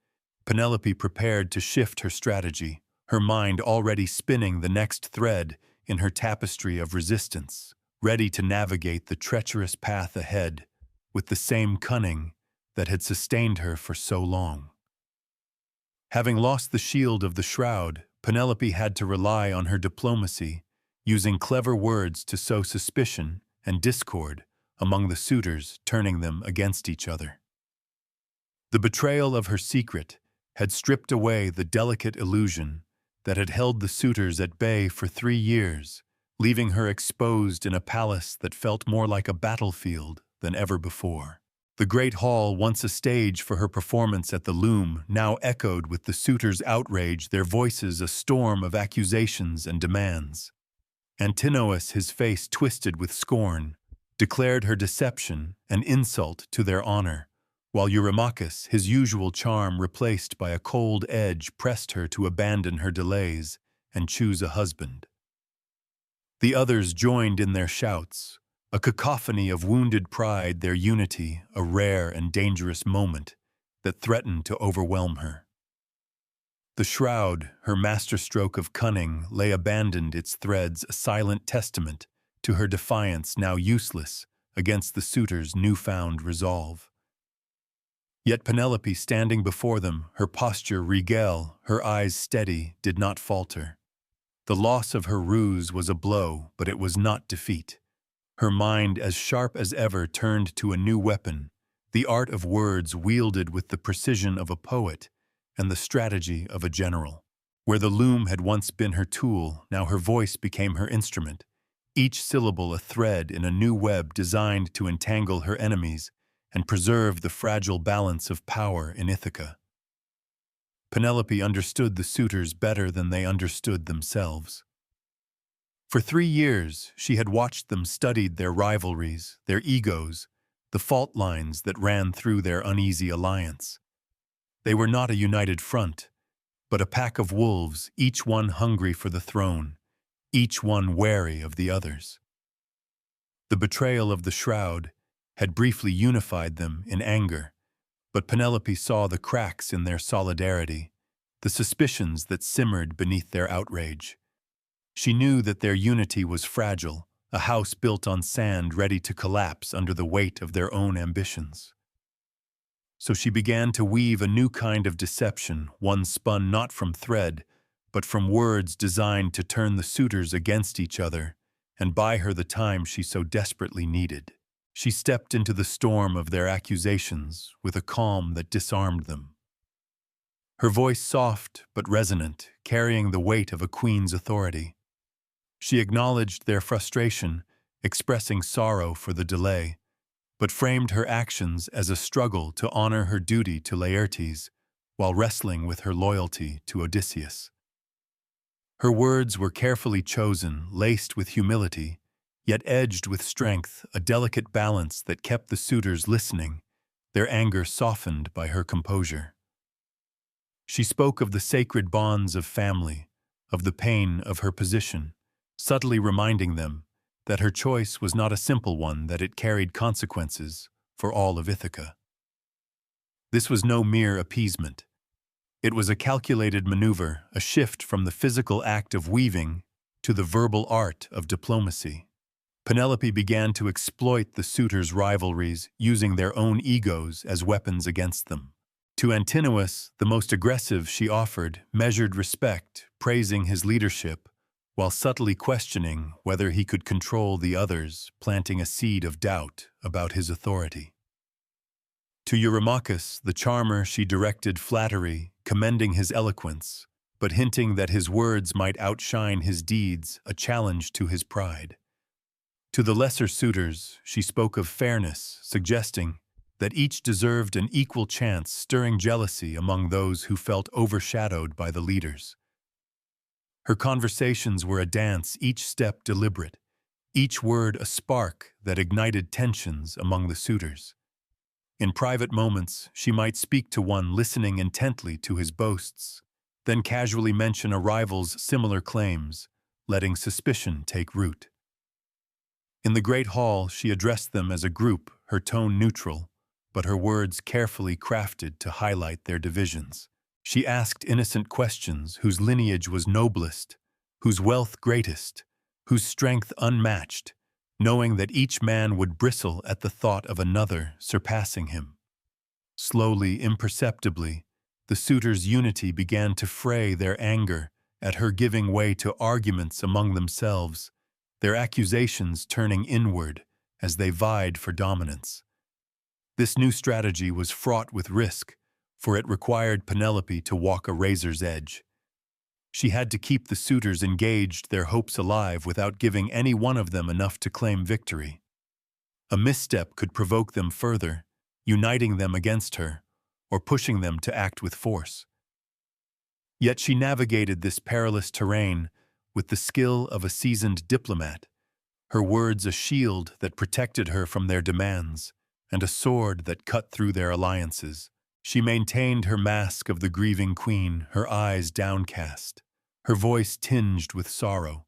Penelope prepared to shift her strategy, her mind already spinning the next thread in her tapestry of resistance, ready to navigate the treacherous path ahead with the same cunning that had sustained her for so long. Having lost the shield of the shroud, Penelope had to rely on her diplomacy, using clever words to sow suspicion and discord among the suitors, turning them against each other. The betrayal of her secret had stripped away the delicate illusion that had held the suitors at bay for 3 years, leaving her exposed in a palace that felt more like a battlefield than ever before. The great hall, once a stage for her performance at the loom, now echoed with the suitors' outrage, their voices a storm of accusations and demands. Antinous, his face twisted with scorn, declared her deception an insult to their honor, while Eurymachus, his usual charm replaced by a cold edge, pressed her to abandon her delays and choose a husband. The others joined in their shouts, a cacophony of wounded pride, their unity a rare and dangerous moment that threatened to overwhelm her. The shroud, her masterstroke of cunning, lay abandoned, its threads a silent testament to her defiance now useless against the suitor's newfound resolve. Yet Penelope, standing before them, her posture regal, her eyes steady, did not falter. The loss of her ruse was a blow, but it was not defeat. Her mind, as sharp as ever, turned to a new weapon, the art of words wielded with the precision of a poet and the strategy of a general. Where the loom had once been her tool, now her voice became her instrument, each syllable a thread in a new web designed to entangle her enemies and preserve the fragile balance of power in Ithaca. Penelope understood the suitors better than they understood themselves. For 3 years, she had watched them, studied their rivalries, their egos, the fault lines that ran through their uneasy alliance. They were not a united front, but a pack of wolves, each one hungry for the throne, each one wary of the others. The betrayal of the shroud had briefly unified them in anger, but Penelope saw the cracks in their solidarity, the suspicions that simmered beneath their outrage. She knew that their unity was fragile, a house built on sand ready to collapse under the weight of their own ambitions. So she began to weave a new kind of deception, one spun not from thread, but from words designed to turn the suitors against each other and buy her the time she so desperately needed. She stepped into the storm of their accusations with a calm that disarmed them. Her voice soft but resonant, carrying the weight of a queen's authority. She acknowledged their frustration, expressing sorrow for the delay, but framed her actions as a struggle to honor her duty to Laertes while wrestling with her loyalty to Odysseus. Her words were carefully chosen, laced with humility, yet edged with strength, a delicate balance that kept the suitors listening, their anger softened by her composure. She spoke of the sacred bonds of family, of the pain of her position, subtly reminding them that her choice was not a simple one, that it carried consequences for all of Ithaca. This was no mere appeasement. It was a calculated maneuver, a shift from the physical act of weaving to the verbal art of diplomacy. Penelope began to exploit the suitors' rivalries, using their own egos as weapons against them. To Antinous, the most aggressive, she offered measured respect, praising his leadership, while subtly questioning whether he could control the others, planting a seed of doubt about his authority. To Eurymachus, the charmer, she directed flattery, commending his eloquence, but hinting that his words might outshine his deeds, a challenge to his pride. To the lesser suitors, she spoke of fairness, suggesting that each deserved an equal chance, stirring jealousy among those who felt overshadowed by the leaders. Her conversations were a dance, each step deliberate, each word a spark that ignited tensions among the suitors. In private moments, she might speak to one, listening intently to his boasts, then casually mention a rival's similar claims, letting suspicion take root. In the great hall, she addressed them as a group, her tone neutral, but her words carefully crafted to highlight their divisions. She asked innocent questions: whose lineage was noblest, whose wealth greatest, whose strength unmatched, knowing that each man would bristle at the thought of another surpassing him. Slowly, imperceptibly, the suitors' unity began to fray their anger at her giving way to arguments among themselves, their accusations turning inward as they vied for dominance. This new strategy was fraught with risk, for it required Penelope to walk a razor's edge. She had to keep the suitors engaged, their hopes alive, without giving any one of them enough to claim victory. A misstep could provoke them further, uniting them against her, or pushing them to act with force. Yet she navigated this perilous terrain with the skill of a seasoned diplomat, her words a shield that protected her from their demands, and a sword that cut through their alliances. She maintained her mask of the grieving queen, her eyes downcast, her voice tinged with sorrow,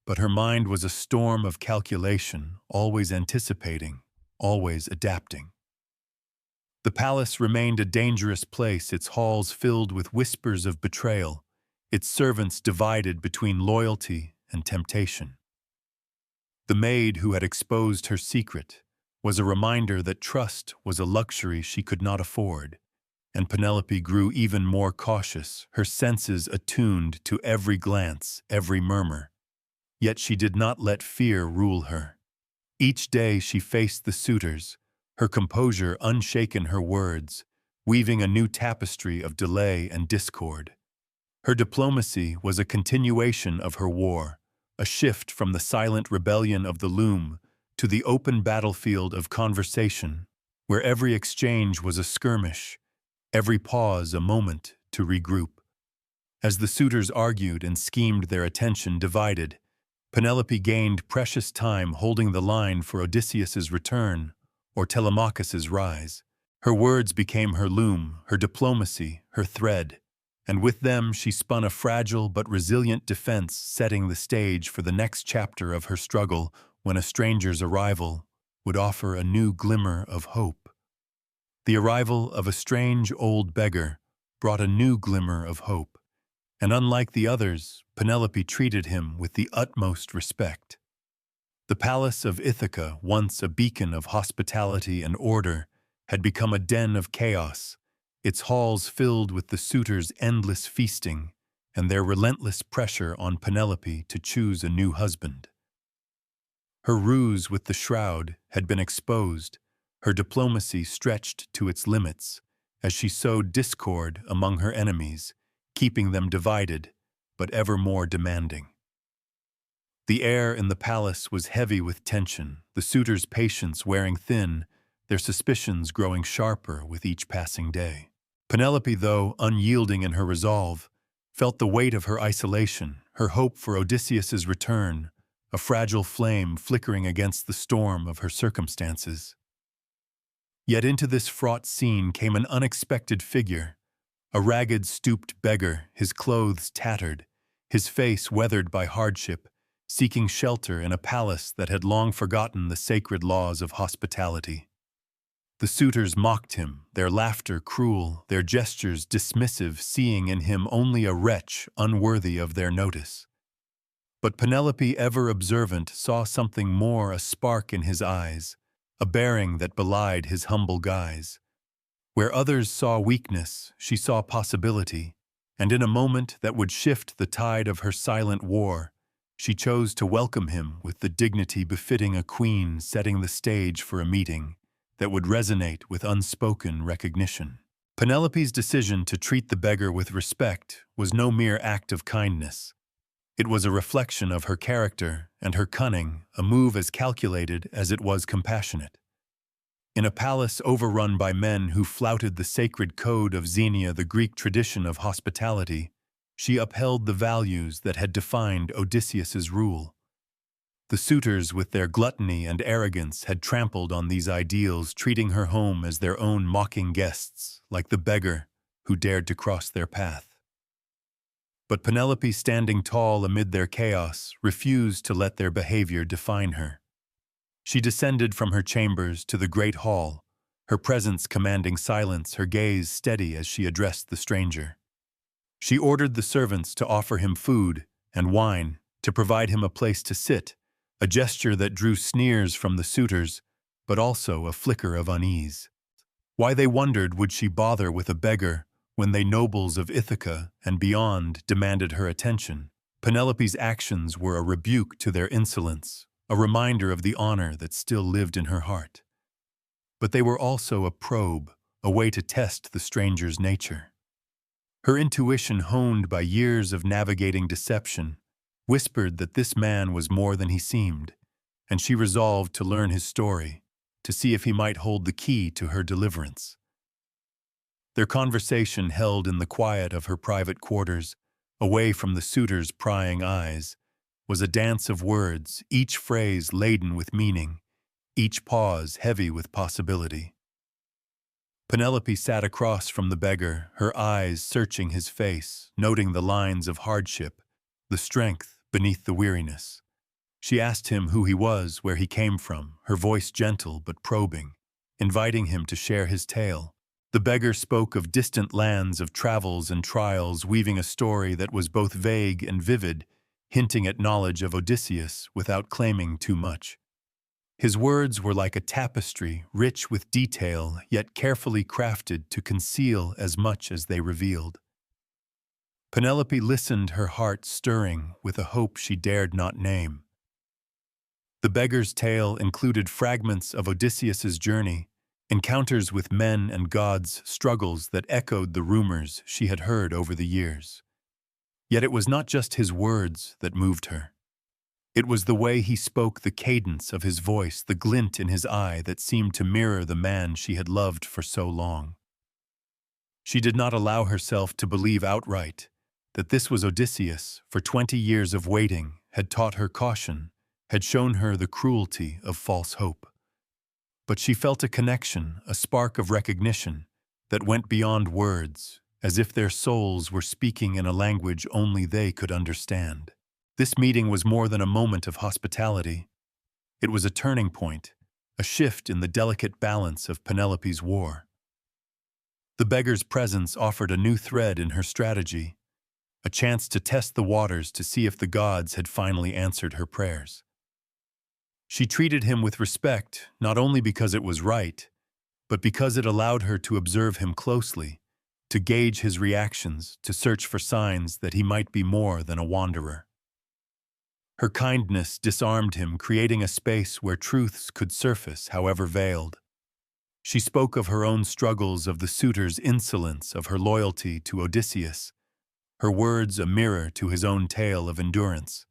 but her mind was a storm of calculation, always anticipating, always adapting. The palace remained a dangerous place, its halls filled with whispers of betrayal, its servants divided between loyalty and temptation. The maid who had exposed her secret was a reminder that trust was a luxury she could not afford, and Penelope grew even more cautious, her senses attuned to every glance, every murmur. Yet she did not let fear rule her. Each day she faced the suitors, her composure unshaken, her words, weaving a new tapestry of delay and discord. Her diplomacy was a continuation of her war, a shift from the silent rebellion of the loom to the open battlefield of conversation, where every exchange was a skirmish, every pause a moment to regroup. As the suitors argued and schemed, their attention divided, Penelope gained precious time holding the line for Odysseus's return or Telemachus's rise. Her words became her loom, her diplomacy, her thread, and with them she spun a fragile but resilient defense, setting the stage for the next chapter of her struggle when a stranger's arrival would offer a new glimmer of hope. The arrival of a strange old beggar brought a new glimmer of hope, and unlike the others, Penelope treated him with the utmost respect. The palace of Ithaca, once a beacon of hospitality and order, had become a den of chaos, its halls filled with the suitors' endless feasting and their relentless pressure on Penelope to choose a new husband. Her ruse with the shroud had been exposed, her diplomacy stretched to its limits, as she sowed discord among her enemies, keeping them divided, but ever more demanding. The air in the palace was heavy with tension, the suitors' patience wearing thin, their suspicions growing sharper with each passing day. Penelope, though unyielding in her resolve, felt the weight of her isolation, her hope for Odysseus's return, a fragile flame flickering against the storm of her circumstances. Yet into this fraught scene came an unexpected figure, a ragged, stooped beggar, his clothes tattered, his face weathered by hardship, seeking shelter in a palace that had long forgotten the sacred laws of hospitality. The suitors mocked him, their laughter cruel, their gestures dismissive, seeing in him only a wretch unworthy of their notice. But Penelope, ever observant, saw something more, a spark in his eyes, a bearing that belied his humble guise. Where others saw weakness, she saw possibility, and in a moment that would shift the tide of her silent war, she chose to welcome him with the dignity befitting a queen, setting the stage for a meeting that would resonate with unspoken recognition. Penelope's decision to treat the beggar with respect was no mere act of kindness. It was a reflection of her character and her cunning, a move as calculated as it was compassionate. In a palace overrun by men who flouted the sacred code of Xenia, the Greek tradition of hospitality, she upheld the values that had defined Odysseus's rule. The suitors, with their gluttony and arrogance, had trampled on these ideals, treating her home as their own mocking guests, like the beggar who dared to cross their path. But Penelope, standing tall amid their chaos, refused to let their behavior define her. She descended from her chambers to the great hall, her presence commanding silence, her gaze steady as she addressed the stranger. She ordered the servants to offer him food and wine, to provide him a place to sit, a gesture that drew sneers from the suitors, but also a flicker of unease. Why, they wondered, would she bother with a beggar when they nobles of Ithaca and beyond demanded her attention? Penelope's actions were a rebuke to their insolence, a reminder of the honor that still lived in her heart. But they were also a probe, a way to test the stranger's nature. Her intuition, honed by years of navigating deception, whispered that this man was more than he seemed, and she resolved to learn his story, to see if he might hold the key to her deliverance. Their conversation, held in the quiet of her private quarters, away from the suitors' prying eyes, was a dance of words, each phrase laden with meaning, each pause heavy with possibility. Penelope sat across from the beggar, her eyes searching his face, noting the lines of hardship, the strength beneath the weariness. She asked him who he was, where he came from, her voice gentle but probing, inviting him to share his tale. The beggar spoke of distant lands, of travels and trials, weaving a story that was both vague and vivid, hinting at knowledge of Odysseus without claiming too much. His words were like a tapestry, rich with detail, yet carefully crafted to conceal as much as they revealed. Penelope listened, her heart stirring with a hope she dared not name. The beggar's tale included fragments of Odysseus's journey, encounters with men and gods, struggles that echoed the rumors she had heard over the years. Yet it was not just his words that moved her. It was the way he spoke, the cadence of his voice, the glint in his eye that seemed to mirror the man she had loved for so long. She did not allow herself to believe outright that this was Odysseus. For 20 years of waiting had taught her caution, had shown her the cruelty of false hope. But she felt a connection, a spark of recognition that went beyond words, as if their souls were speaking in a language only they could understand. This meeting was more than a moment of hospitality. It was a turning point, a shift in the delicate balance of Penelope's war. The beggar's presence offered a new thread in her strategy, a chance to test the waters to see if the gods had finally answered her prayers. She treated him with respect, not only because it was right, but because it allowed her to observe him closely, to gauge his reactions, to search for signs that he might be more than a wanderer. Her kindness disarmed him, creating a space where truths could surface, however veiled. She spoke of her own struggles, of the suitors' insolence, of her loyalty to Odysseus, her words a mirror to his own tale of endurance.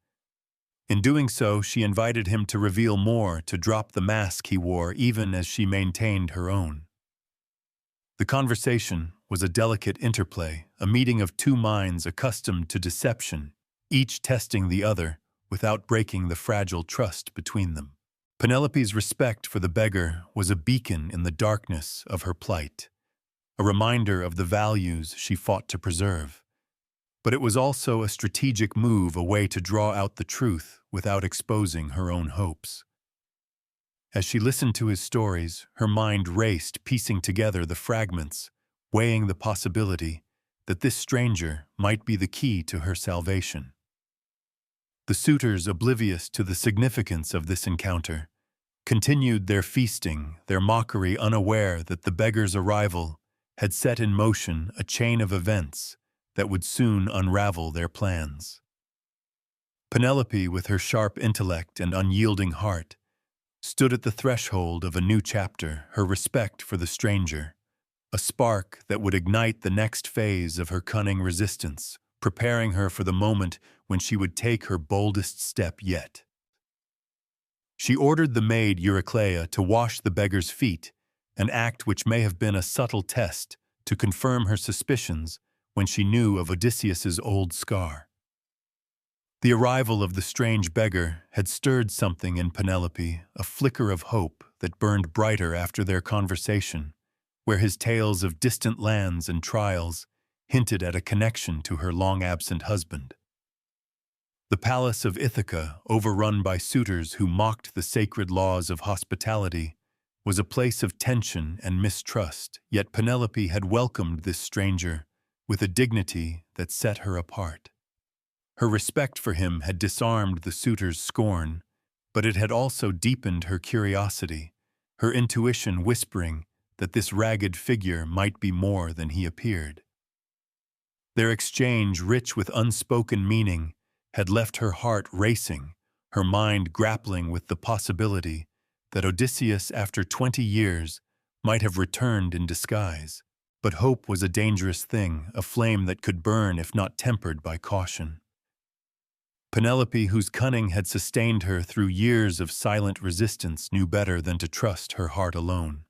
In doing so, she invited him to reveal more, to drop the mask he wore, even as she maintained her own. The conversation was a delicate interplay, a meeting of two minds accustomed to deception, each testing the other without breaking the fragile trust between them. Penelope's respect for the beggar was a beacon in the darkness of her plight, a reminder of the values she fought to preserve. But it was also a strategic move, a way to draw out the truth without exposing her own hopes. As she listened to his stories, her mind raced, piecing together the fragments, weighing the possibility that this stranger might be the key to her salvation. The suitors, oblivious to the significance of this encounter, continued their feasting, their mockery, unaware that the beggar's arrival had set in motion a chain of events that would soon unravel their plans. Penelope, with her sharp intellect and unyielding heart, stood at the threshold of a new chapter, her respect for the stranger, a spark that would ignite the next phase of her cunning resistance, preparing her for the moment when she would take her boldest step yet. She ordered the maid Eurycleia to wash the beggar's feet, an act which may have been a subtle test to confirm her suspicions when she knew of Odysseus's old scar. The arrival of the strange beggar had stirred something in Penelope, a flicker of hope that burned brighter after their conversation, where his tales of distant lands and trials hinted at a connection to her long-absent husband. The palace of Ithaca, overrun by suitors who mocked the sacred laws of hospitality, was a place of tension and mistrust, yet Penelope had welcomed this stranger with a dignity that set her apart. Her respect for him had disarmed the suitor's scorn, but it had also deepened her curiosity, her intuition whispering that this ragged figure might be more than he appeared. Their exchange, rich with unspoken meaning, had left her heart racing, her mind grappling with the possibility that Odysseus, after 20 years, might have returned in disguise. But hope was a dangerous thing, a flame that could burn if not tempered by caution. Penelope, whose cunning had sustained her through years of silent resistance, knew better than to trust her heart alone.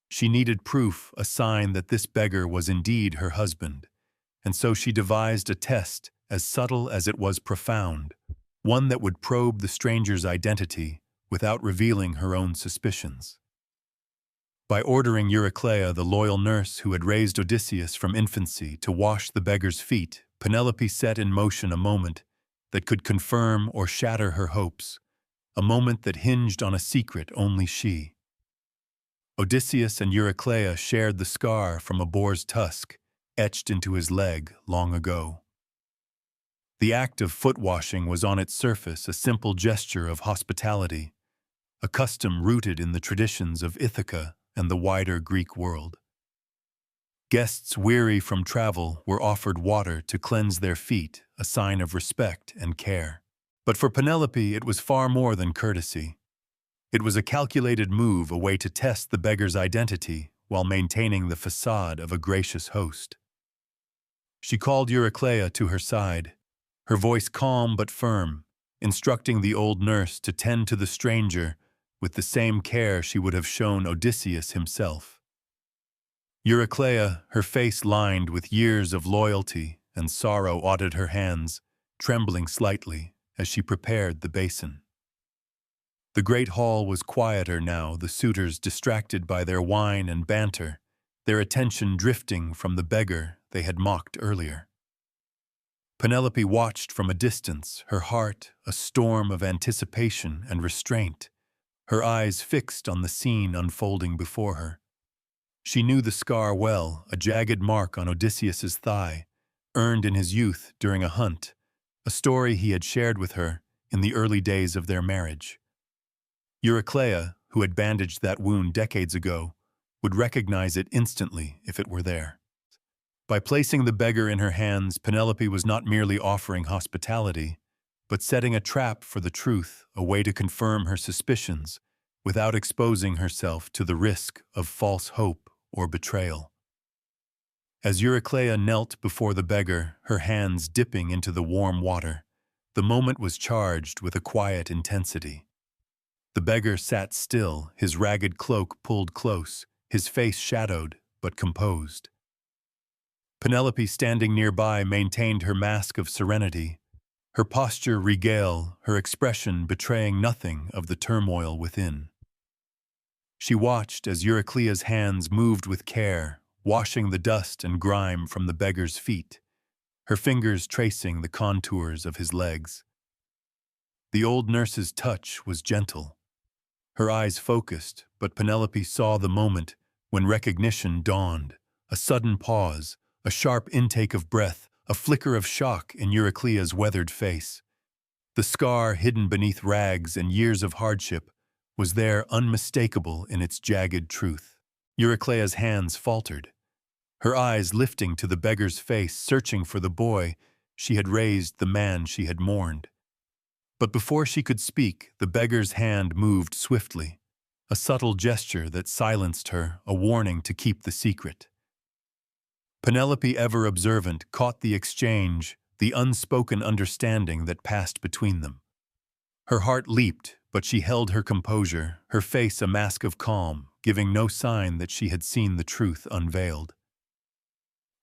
She needed proof, a sign that this beggar was indeed her husband, and so she devised a test as subtle as it was profound, one that would probe the stranger's identity without revealing her own suspicions. By ordering Eurycleia, the loyal nurse who had raised Odysseus from infancy, to wash the beggar's feet, Penelope set in motion a moment that could confirm or shatter her hopes, a moment that hinged on a secret only she. Odysseus and Eurycleia shared the scar from a boar's tusk, etched into his leg long ago. The act of foot washing was on its surface a simple gesture of hospitality, a custom rooted in the traditions of Ithaca and the wider Greek world. Guests weary from travel were offered water to cleanse their feet, a sign of respect and care. But for Penelope, it was far more than courtesy. It was a calculated move, a way to test the beggar's identity while maintaining the facade of a gracious host. She called Eurycleia to her side, her voice calm but firm, instructing the old nurse to tend to the stranger with the same care she would have shown Odysseus himself. Eurycleia, her face lined with years of loyalty and sorrow, audit her hands, trembling slightly as she prepared the basin. The great hall was quieter now, the suitors distracted by their wine and banter, their attention drifting from the beggar they had mocked earlier. Penelope watched from a distance, her heart a storm of anticipation and restraint, her eyes fixed on the scene unfolding before her. She knew the scar well, a jagged mark on Odysseus's thigh, earned in his youth during a hunt, a story he had shared with her in the early days of their marriage. Eurycleia, who had bandaged that wound decades ago, would recognize it instantly if it were there. By placing the beggar in her hands, Penelope was not merely offering hospitality, but setting a trap for the truth, a way to confirm her suspicions without exposing herself to the risk of false hope or betrayal. As Eurycleia knelt before the beggar, her hands dipping into the warm water, the moment was charged with a quiet intensity. The beggar sat still, his ragged cloak pulled close, his face shadowed but composed. Penelope, standing nearby, maintained her mask of serenity, her posture regale, her expression betraying nothing of the turmoil within. She watched as Eurycleia's hands moved with care, washing the dust and grime from the beggar's feet, her fingers tracing the contours of his legs. The old nurse's touch was gentle, her eyes focused, but Penelope saw the moment when recognition dawned, a sudden pause, a sharp intake of breath, a flicker of shock in Eurycleia's weathered face. The scar hidden beneath rags and years of hardship was there, unmistakable in its jagged truth. Eurycleia's hands faltered, her eyes lifting to the beggar's face, searching for the boy she had raised, the man she had mourned. But before she could speak, the beggar's hand moved swiftly, a subtle gesture that silenced her, a warning to keep the secret. Penelope, ever observant, caught the exchange, the unspoken understanding that passed between them. Her heart leaped, but she held her composure, her face a mask of calm, giving no sign that she had seen the truth unveiled.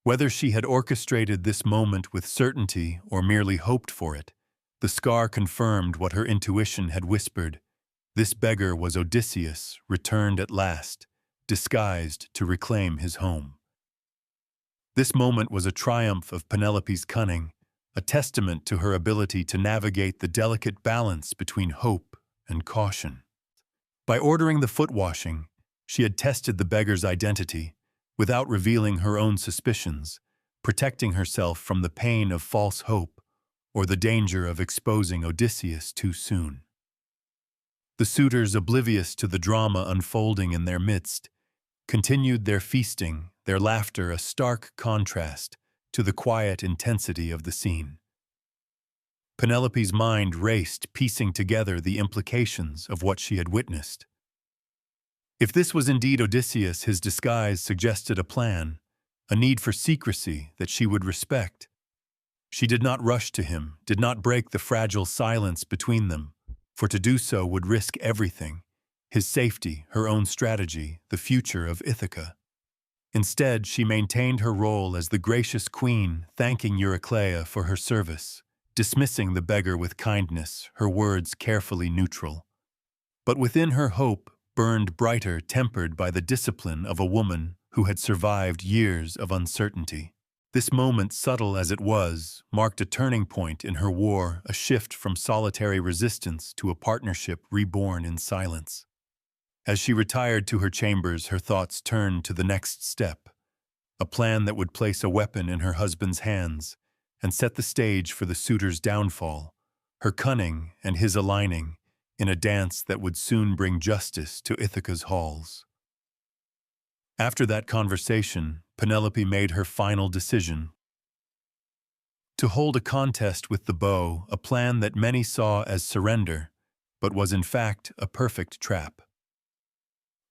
Whether she had orchestrated this moment with certainty or merely hoped for it, the scar confirmed what her intuition had whispered. This beggar was Odysseus, returned at last, disguised to reclaim his home. This moment was a triumph of Penelope's cunning, a testament to her ability to navigate the delicate balance between hope and caution. By ordering the foot washing, she had tested the beggar's identity without revealing her own suspicions, protecting herself from the pain of false hope or the danger of exposing Odysseus too soon. The suitors, oblivious to the drama unfolding in their midst, continued their feasting, their laughter a stark contrast to the quiet intensity of the scene. Penelope's mind raced, piecing together the implications of what she had witnessed. If this was indeed Odysseus, his disguise suggested a plan, a need for secrecy that she would respect. She did not rush to him, did not break the fragile silence between them, for to do so would risk everything, his safety, her own strategy, the future of Ithaca. Instead, she maintained her role as the gracious queen, thanking Eurycleia for her service, dismissing the beggar with kindness, her words carefully neutral. But within her hope burned brighter, tempered by the discipline of a woman who had survived years of uncertainty. This moment, subtle as it was, marked a turning point in her war, a shift from solitary resistance to a partnership reborn in silence. As she retired to her chambers, her thoughts turned to the next step, a plan that would place a weapon in her husband's hands and set the stage for the suitor's downfall, her cunning and his aligning in a dance that would soon bring justice to Ithaca's halls. After that conversation, Penelope made her final decision: to hold a contest with the bow, a plan that many saw as surrender, but was in fact a perfect trap.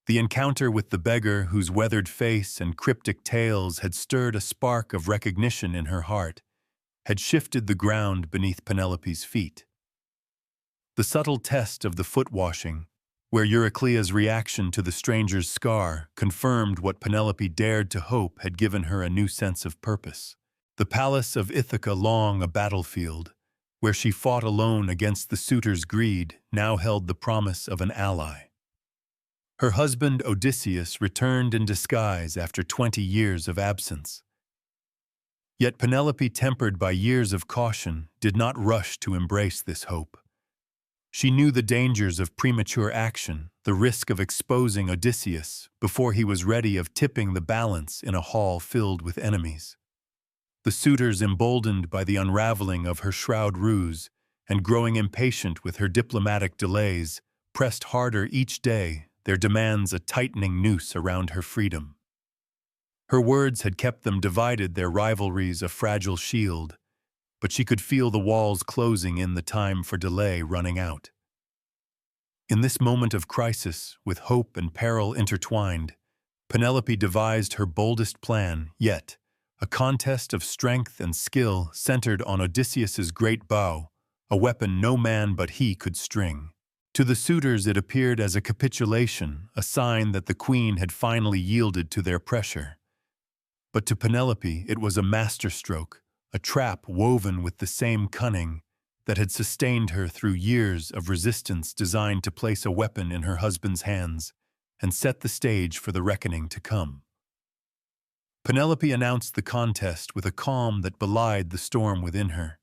The encounter with the beggar, whose weathered face and cryptic tales had stirred a spark of recognition in her heart, had shifted the ground beneath Penelope's feet. The subtle test of the foot washing, where Euryclea's reaction to the stranger's scar confirmed what Penelope dared to hope had given her a new sense of purpose. The palace of Ithaca, long a battlefield, where she fought alone against the suitor's greed, now held the promise of an ally. Her husband Odysseus returned in disguise after 20 years of absence. Yet Penelope, tempered by years of caution, did not rush to embrace this hope. She knew the dangers of premature action, the risk of exposing Odysseus before he was ready, of tipping the balance in a hall filled with enemies. The suitors, emboldened by the unraveling of her shroud ruse and growing impatient with her diplomatic delays, pressed harder each day, their demands a tightening noose around her freedom. Her words had kept them divided, their rivalries a fragile shield, but she could feel the walls closing in, the time for delay running out. In this moment of crisis, with hope and peril intertwined, Penelope devised her boldest plan yet, a contest of strength and skill centered on Odysseus's great bow, a weapon no man but he could string. To the suitors it appeared as a capitulation, a sign that the queen had finally yielded to their pressure. But to Penelope it was a masterstroke, a trap woven with the same cunning that had sustained her through years of resistance, designed to place a weapon in her husband's hands and set the stage for the reckoning to come. Penelope announced the contest with a calm that belied the storm within her.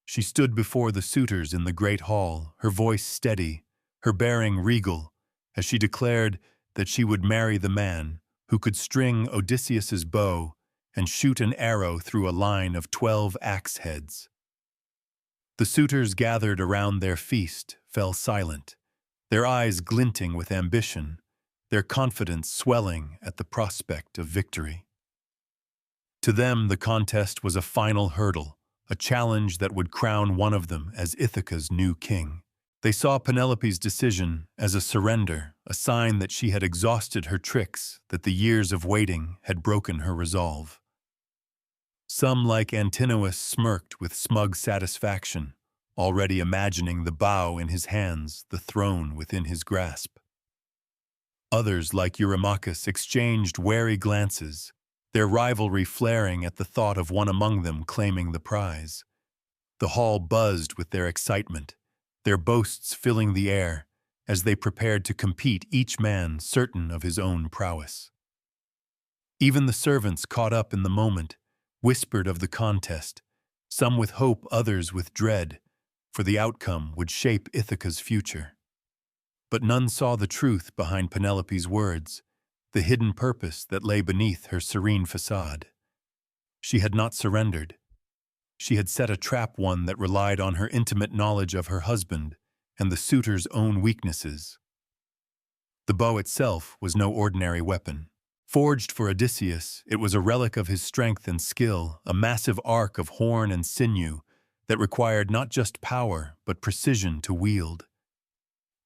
She stood before the suitors in the great hall, her voice steady, her bearing regal, as she declared that she would marry the man who could string Odysseus's bow and shoot an arrow through a line of 12 axe heads. The suitors gathered around their feast fell silent, their eyes glinting with ambition, their confidence swelling at the prospect of victory. To them the contest was a final hurdle, a challenge that would crown one of them as Ithaca's new king. They saw Penelope's decision as a surrender, a sign that she had exhausted her tricks, that the years of waiting had broken her resolve. Some, like Antinous, smirked with smug satisfaction, already imagining the bow in his hands, the throne within his grasp. Others, like Eurymachus, exchanged wary glances, their rivalry flaring at the thought of one among them claiming the prize. The hall buzzed with their excitement, their boasts filling the air as they prepared to compete, each man certain of his own prowess. Even the servants, caught up in the moment, whispered of the contest, some with hope, others with dread, for the outcome would shape Ithaca's future. But none saw the truth behind Penelope's words, the hidden purpose that lay beneath her serene facade. She had not surrendered. She had set a trap, one that relied on her intimate knowledge of her husband and the suitor's own weaknesses. The bow itself was no ordinary weapon. Forged for Odysseus, it was a relic of his strength and skill, a massive arc of horn and sinew that required not just power but precision to wield.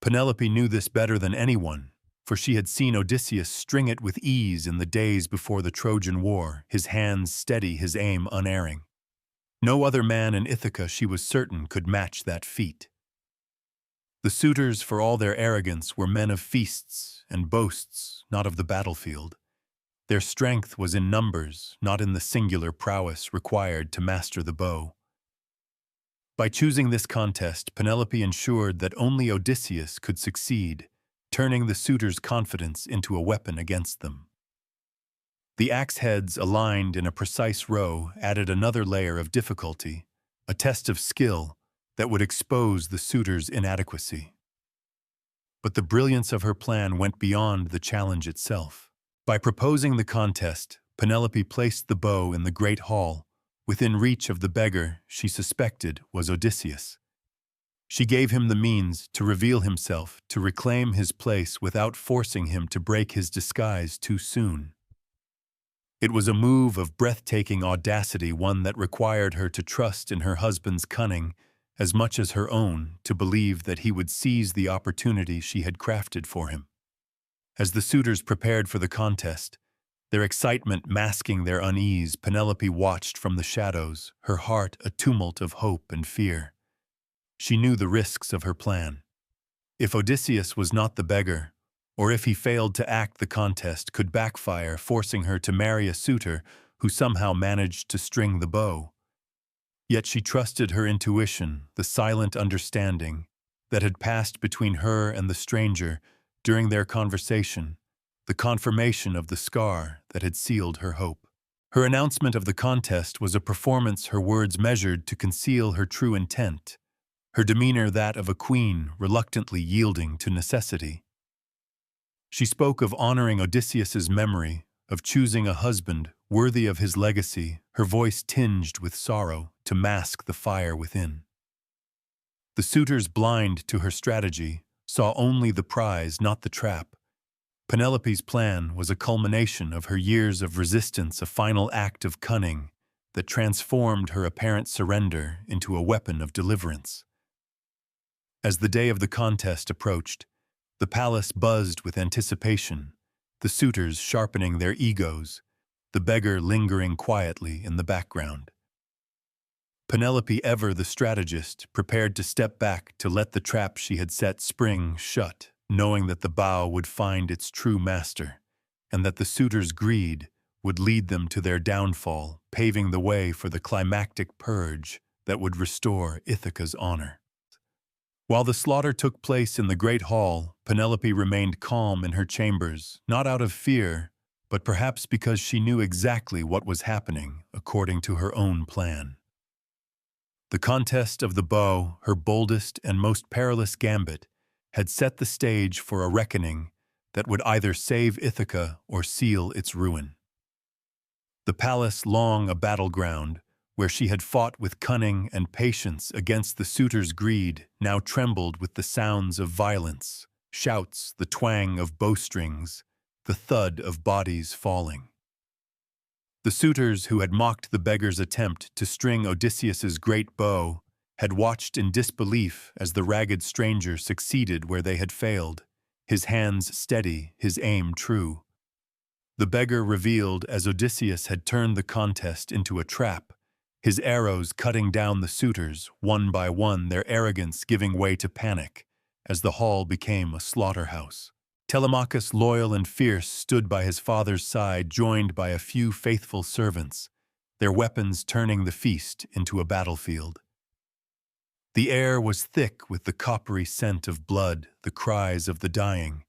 Penelope knew this better than anyone, for she had seen Odysseus string it with ease in the days before the Trojan War, his hands steady, his aim unerring. No other man in Ithaca, she was certain, could match that feat. The suitors, for all their arrogance, were men of feasts and boasts, not of the battlefield. Their strength was in numbers, not in the singular prowess required to master the bow. By choosing this contest, Penelope ensured that only Odysseus could succeed, turning the suitors' confidence into a weapon against them. The axe heads, aligned in a precise row, added another layer of difficulty, a test of skill that would expose the suitors' inadequacy. But the brilliance of her plan went beyond the challenge itself. By proposing the contest, Penelope placed the bow in the great hall, within reach of the beggar she suspected was Odysseus. She gave him the means to reveal himself, to reclaim his place without forcing him to break his disguise too soon. It was a move of breathtaking audacity, one that required her to trust in her husband's cunning as much as her own, to believe that he would seize the opportunity she had crafted for him. As the suitors prepared for the contest, their excitement masking their unease, Penelope watched from the shadows, her heart a tumult of hope and fear. She knew the risks of her plan. If Odysseus was not the beggar, or if he failed to act, the contest could backfire, forcing her to marry a suitor who somehow managed to string the bow. Yet she trusted her intuition, the silent understanding that had passed between her and the stranger during their conversation, the confirmation of the scar that had sealed her hope. Her announcement of the contest was a performance, her words measured to conceal her true intent, her demeanor that of a queen reluctantly yielding to necessity. She spoke of honoring Odysseus's memory, of choosing a husband worthy of his legacy, her voice tinged with sorrow to mask the fire within. The suitors, blind to her strategy, saw only the prize, not the trap. Penelope's plan was a culmination of her years of resistance, a final act of cunning that transformed her apparent surrender into a weapon of deliverance. As the day of the contest approached, the palace buzzed with anticipation, the suitors sharpening their egos, the beggar lingering quietly in the background. Penelope, ever the strategist, prepared to step back to let the trap she had set spring shut, knowing that the bow would find its true master, and that the suitors' greed would lead them to their downfall, paving the way for the climactic purge that would restore Ithaca's honor. While the slaughter took place in the great hall, Penelope remained calm in her chambers, not out of fear, but perhaps because she knew exactly what was happening according to her own plan. The contest of the bow, her boldest and most perilous gambit, had set the stage for a reckoning that would either save Ithaca or seal its ruin. The palace, long a battleground, where she had fought with cunning and patience against the suitors' greed, now trembled with the sounds of violence, shouts, the twang of bowstrings, the thud of bodies falling. The suitors who had mocked the beggar's attempt to string Odysseus's great bow had watched in disbelief as the ragged stranger succeeded where they had failed, his hands steady, his aim true. The beggar revealed as Odysseus had turned the contest into a trap, his arrows cutting down the suitors, one by one, their arrogance giving way to panic, as the hall became a slaughterhouse. Telemachus, loyal and fierce, stood by his father's side, joined by a few faithful servants, their weapons turning the feast into a battlefield. The air was thick with the coppery scent of blood, the cries of the dying,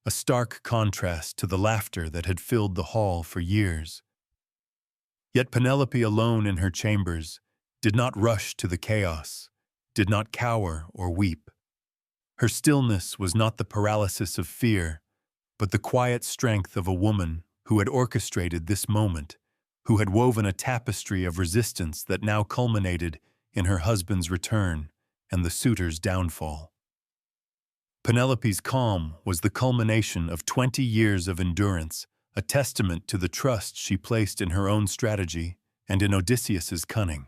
a stark contrast to the laughter that had filled the hall for years. Yet Penelope, alone in her chambers, did not rush to the chaos, did not cower or weep. Her stillness was not the paralysis of fear, but the quiet strength of a woman who had orchestrated this moment, who had woven a tapestry of resistance that now culminated in her husband's return and the suitor's downfall. Penelope's calm was the culmination of 20 years of endurance, a testament to the trust she placed in her own strategy and in Odysseus's cunning.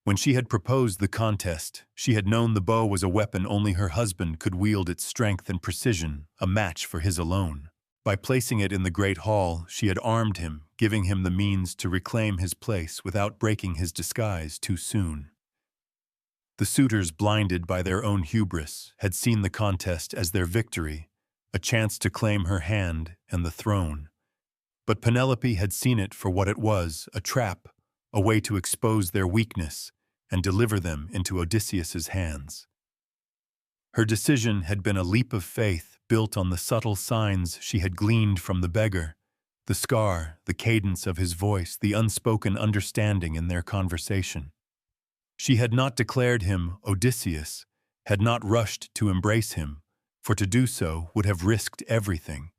When she had proposed the contest, she had known the bow was a weapon only her husband could wield, its strength and precision, a match for his alone. By placing it in the great hall, she had armed him, giving him the means to reclaim his place without breaking his disguise too soon. The suitors, blinded by their own hubris, had seen the contest as their victory, a chance to claim her hand and the throne. But Penelope had seen it for what it was, a trap, a way to expose their weakness and deliver them into Odysseus's hands. Her decision had been a leap of faith built on the subtle signs she had gleaned from the beggar, the scar, the cadence of his voice, the unspoken understanding in their conversation. She had not declared him Odysseus, had not rushed to embrace him, for to do so would have risked everything.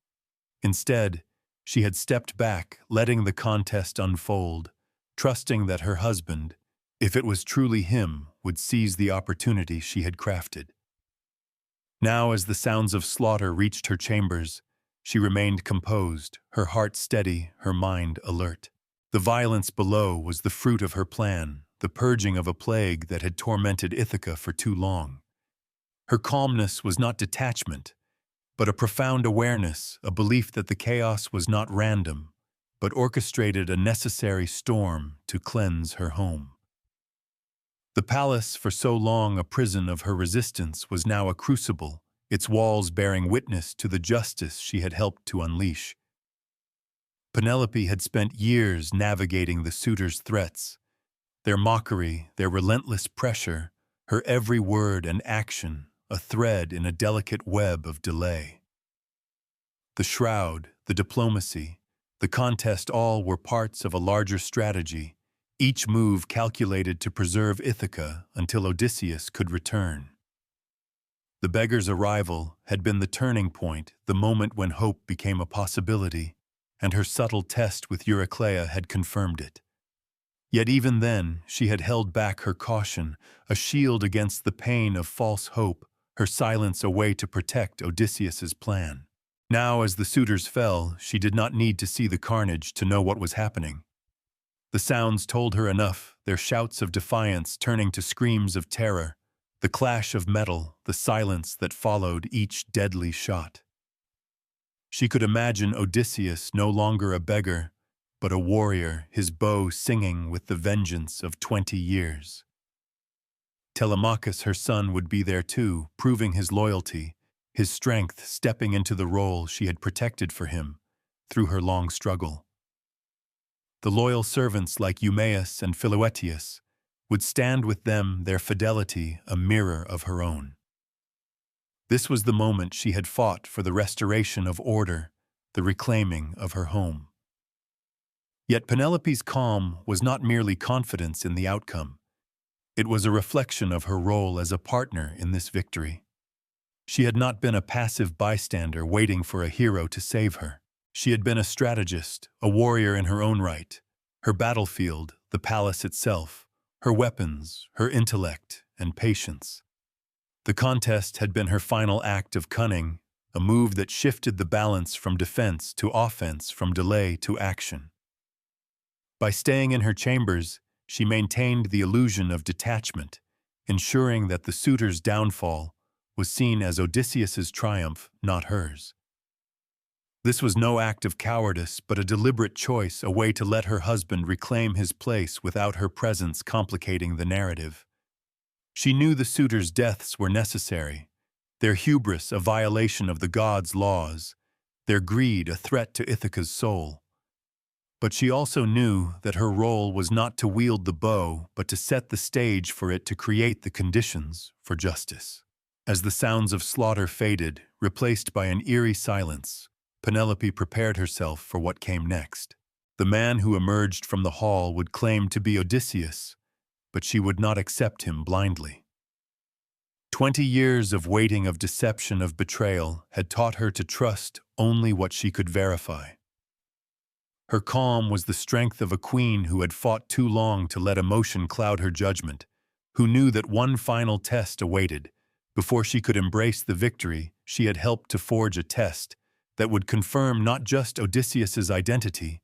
Instead, she had stepped back, letting the contest unfold, trusting that her husband, if it was truly him, would seize the opportunity she had crafted. Now, as the sounds of slaughter reached her chambers, she remained composed, her heart steady, her mind alert. The violence below was the fruit of her plan, the purging of a plague that had tormented Ithaca for too long. Her calmness was not detachment, but a profound awareness, a belief that the chaos was not random, but orchestrated a necessary storm to cleanse her home. The palace, for so long a prison of her resistance, was now a crucible, its walls bearing witness to the justice she had helped to unleash. Penelope had spent years navigating the suitors' threats, their mockery, their relentless pressure, her every word and action, a thread in a delicate web of delay. The shroud, the diplomacy, the contest, all were parts of a larger strategy, each move calculated to preserve Ithaca until Odysseus could return. The beggar's arrival had been the turning point, the moment when hope became a possibility, and her subtle test with Eurycleia had confirmed it. Yet even then, she had held back her caution, a shield against the pain of false hope, her silence a way to protect Odysseus's plan. Now, as the suitors fell, she did not need to see the carnage to know what was happening. The sounds told her enough, their shouts of defiance turning to screams of terror, the clash of metal, the silence that followed each deadly shot. She could imagine Odysseus no longer a beggar, but a warrior, his bow singing with the vengeance of 20 years. Telemachus, her son, would be there too, proving his loyalty, his strength stepping into the role she had protected for him through her long struggle. The loyal servants like Eumaeus and Philoetius would stand with them, their fidelity a mirror of her own. This was the moment she had fought for the restoration of order, the reclaiming of her home. Yet Penelope's calm was not merely confidence in the outcome. It was a reflection of her role as a partner in this victory. She had not been a passive bystander waiting for a hero to save her. She had been a strategist, a warrior in her own right. Her battlefield, the palace itself, her weapons, her intellect, and patience. The contest had been her final act of cunning, a move that shifted the balance from defense to offense, from delay to action. By staying in her chambers, she maintained the illusion of detachment, ensuring that the suitors' downfall was seen as Odysseus's triumph, not hers. This was no act of cowardice, but a deliberate choice, a way to let her husband reclaim his place without her presence complicating the narrative. She knew the suitors' deaths were necessary, their hubris a violation of the gods' laws, their greed a threat to Ithaca's soul. But she also knew that her role was not to wield the bow, but to set the stage for it, to create the conditions for justice. As the sounds of slaughter faded, replaced by an eerie silence, Penelope prepared herself for what came next. The man who emerged from the hall would claim to be Odysseus, but she would not accept him blindly. 20 years of waiting, of deception, of betrayal had taught her to trust only what she could verify. Her calm was the strength of a queen who had fought too long to let emotion cloud her judgment, who knew that one final test awaited. Before she could embrace the victory, she had helped to forge a test that would confirm not just Odysseus's identity,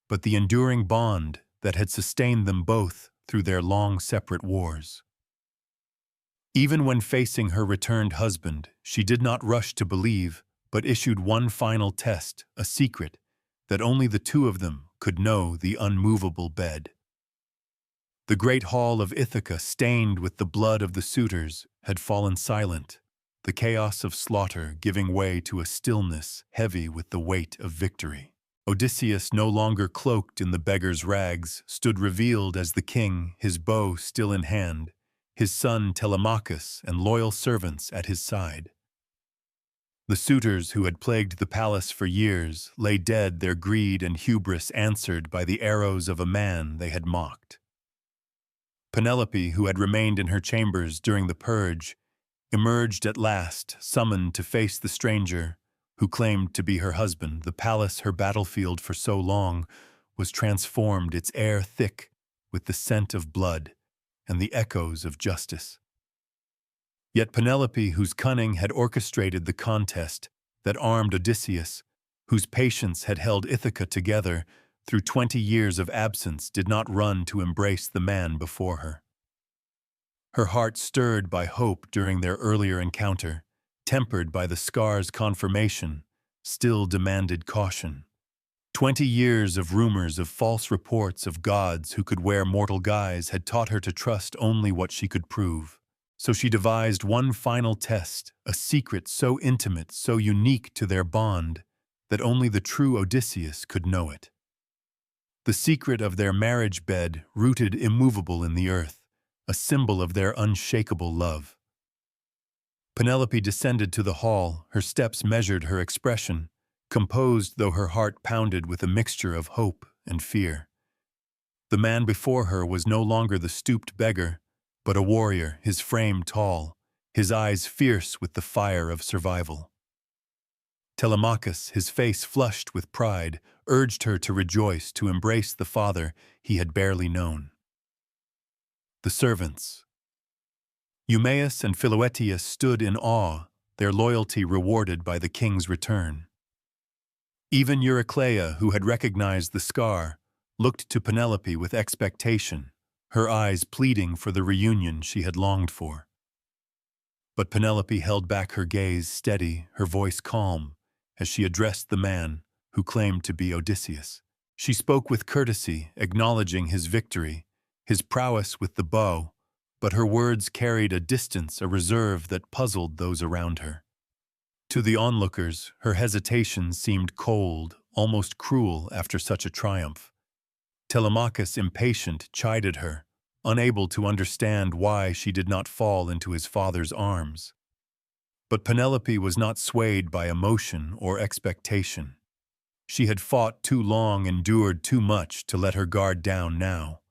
but the enduring bond that had sustained them both through their long separate wars. Even when facing her returned husband, she did not rush to believe, but issued one final test, a secret, that only the two of them could know, the unmovable bed. The great hall of Ithaca, stained with the blood of the suitors, had fallen silent, the chaos of slaughter giving way to a stillness heavy with the weight of victory. Odysseus, no longer cloaked in the beggar's rags, stood revealed as the king, his bow still in hand, his son Telemachus and loyal servants at his side. The suitors who had plagued the palace for years lay dead, their greed and hubris answered by the arrows of a man they had mocked. Penelope, who had remained in her chambers during the purge, emerged at last, summoned to face the stranger who claimed to be her husband. The palace, her battlefield for so long, was transformed, its air thick with the scent of blood and the echoes of justice. Yet Penelope, whose cunning had orchestrated the contest that armed Odysseus, whose patience had held Ithaca together through 20 years of absence, did not run to embrace the man before her. Her heart, stirred by hope during their earlier encounter, tempered by the scar's confirmation, still demanded caution. 20 years of rumors, of false reports of gods who could wear mortal guise, had taught her to trust only what she could prove. So she devised one final test, a secret so intimate, so unique to their bond, that only the true Odysseus could know it. The secret of their marriage bed, rooted immovable in the earth, a symbol of their unshakable love. Penelope descended to the hall, her steps measured, her expression composed, though her heart pounded with a mixture of hope and fear. The man before her was no longer the stooped beggar, but a warrior, his frame tall, his eyes fierce with the fire of survival. Telemachus, his face flushed with pride, urged her to rejoice, to embrace the father he had barely known. The servants. Eumaeus and Philoetius stood in awe, their loyalty rewarded by the king's return. Even Eurycleia, who had recognized the scar, looked to Penelope with expectation, her eyes pleading for the reunion she had longed for. But Penelope held back her gaze, steady, her voice calm, as she addressed the man who claimed to be Odysseus. She spoke with courtesy, acknowledging his victory, his prowess with the bow, but her words carried a distance, a reserve that puzzled those around her. To the onlookers, her hesitation seemed cold, almost cruel after such a triumph. Telemachus, impatient, chided her, unable to understand why she did not fall into his father's arms. But Penelope was not swayed by emotion or expectation. She had fought too long, endured too much to let her guard down now.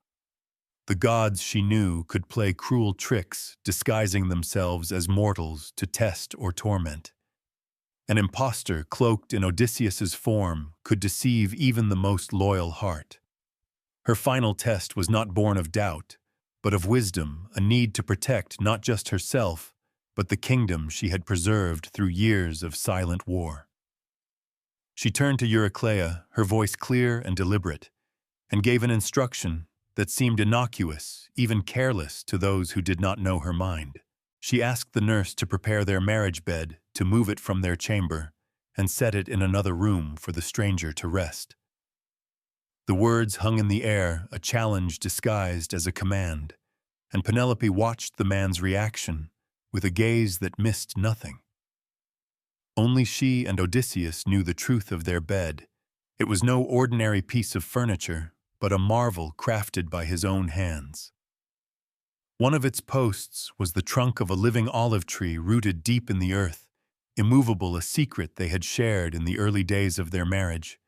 The gods, she knew, could play cruel tricks, disguising themselves as mortals to test or torment. An impostor cloaked in Odysseus's form could deceive even the most loyal heart. Her final test was not born of doubt, but of wisdom, a need to protect not just herself, but the kingdom she had preserved through years of silent war. She turned to Eurycleia, her voice clear and deliberate, and gave an instruction that seemed innocuous, even careless to those who did not know her mind. She asked the nurse to prepare their marriage bed, to move it from their chamber, and set it in another room for the stranger to rest. The words hung in the air, a challenge disguised as a command, and Penelope watched the man's reaction with a gaze that missed nothing. Only she and Odysseus knew the truth of their bed. It was no ordinary piece of furniture, but a marvel crafted by his own hands. One of its posts was the trunk of a living olive tree rooted deep in the earth, immovable, a secret they had shared in the early days of their marriage.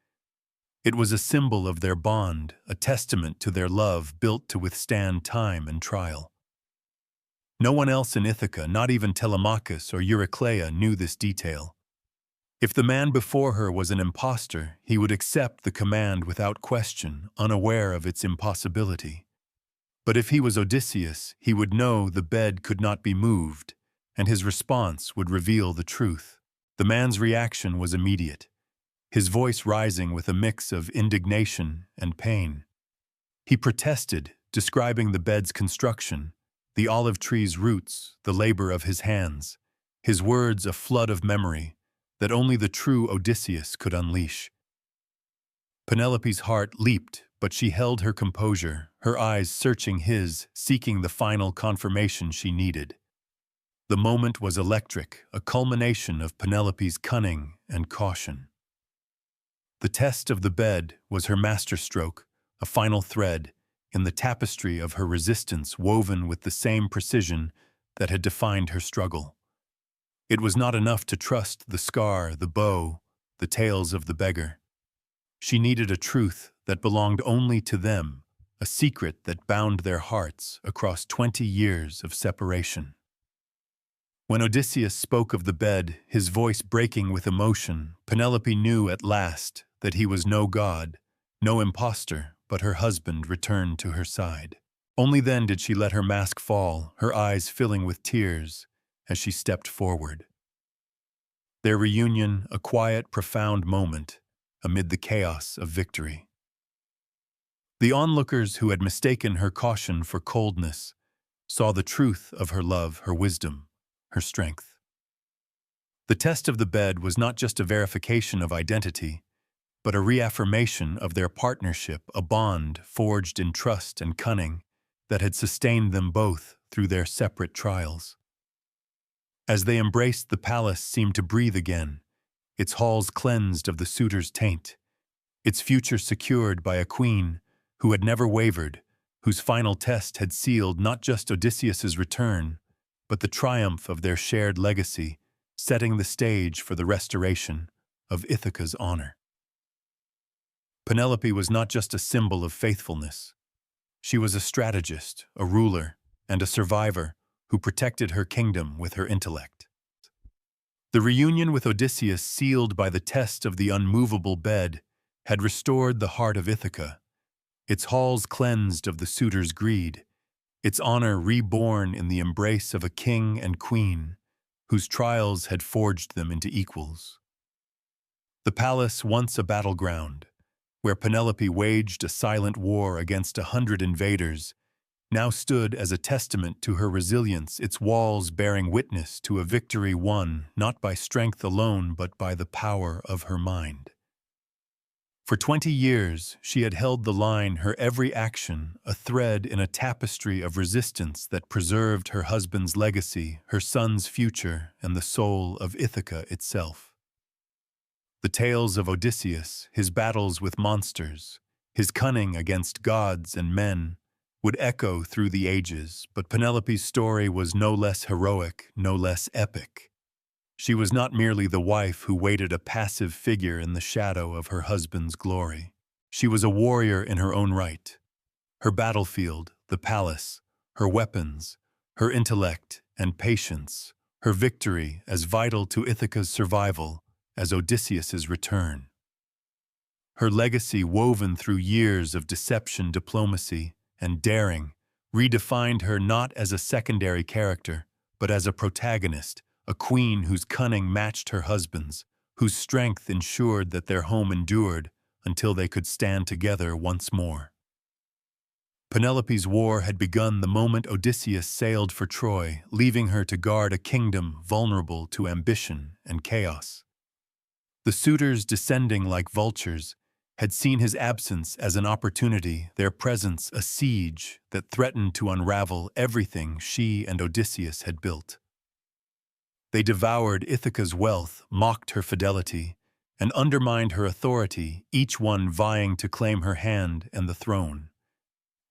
It was a symbol of their bond, a testament to their love built to withstand time and trial. No one else in Ithaca, not even Telemachus or Eurycleia, knew this detail. If the man before her was an impostor, he would accept the command without question, unaware of its impossibility. But if he was Odysseus, he would know the bed could not be moved, and his response would reveal the truth. The man's reaction was immediate, his voice rising with a mix of indignation and pain. He protested, describing the bed's construction, the olive tree's roots, the labor of his hands, his words a flood of memory that only the true Odysseus could unleash. Penelope's heart leaped, but she held her composure, her eyes searching his, seeking the final confirmation she needed. The moment was electric, a culmination of Penelope's cunning and caution. The test of the bed was her masterstroke, a final thread in the tapestry of her resistance, woven with the same precision that had defined her struggle. It was not enough to trust the scar, the bow, the tales of the beggar. She needed a truth that belonged only to them, a secret that bound their hearts across 20 years of separation. When Odysseus spoke of the bed, his voice breaking with emotion, Penelope knew at last that he was no god, no impostor, but her husband returned to her side. Only then did she let her mask fall, her eyes filling with tears as she stepped forward. Their reunion, a quiet, profound moment amid the chaos of victory. The onlookers who had mistaken her caution for coldness saw the truth of her love, her wisdom, her strength. The test of the bed was not just a verification of identity, but a reaffirmation of their partnership, a bond forged in trust and cunning that had sustained them both through their separate trials. As they embraced, the palace seemed to breathe again, its halls cleansed of the suitor's taint, its future secured by a queen who had never wavered, whose final test had sealed not just Odysseus's return, but the triumph of their shared legacy, setting the stage for the restoration of Ithaca's honor. Penelope was not just a symbol of faithfulness. She was a strategist, a ruler, and a survivor who protected her kingdom with her intellect. The reunion with Odysseus, sealed by the test of the unmovable bed, had restored the heart of Ithaca, its halls cleansed of the suitor's greed, its honor reborn in the embrace of a king and queen whose trials had forged them into equals. The palace, once a battleground, where Penelope waged a silent war against 100 invaders, now stood as a testament to her resilience, its walls bearing witness to a victory won not by strength alone but by the power of her mind. For 20 years, she had held the line, her every action a thread in a tapestry of resistance that preserved her husband's legacy, her son's future, and the soul of Ithaca itself. The tales of Odysseus, his battles with monsters, his cunning against gods and men, would echo through the ages, but Penelope's story was no less heroic, no less epic. She was not merely the wife who waited a passive figure in the shadow of her husband's glory. She was a warrior in her own right. Her battlefield, the palace, her weapons, her intellect and patience, her victory as vital to Ithaca's survival as Odysseus's return. Her legacy, woven through years of deception, diplomacy, and daring, redefined her not as a secondary character, but as a protagonist, a queen whose cunning matched her husband's, whose strength ensured that their home endured until they could stand together once more. Penelope's war had begun the moment Odysseus sailed for Troy, leaving her to guard a kingdom vulnerable to ambition and chaos. The suitors, descending like vultures, had seen his absence as an opportunity, their presence a siege that threatened to unravel everything she and Odysseus had built. They devoured Ithaca's wealth, mocked her fidelity, and undermined her authority, each one vying to claim her hand and the throne.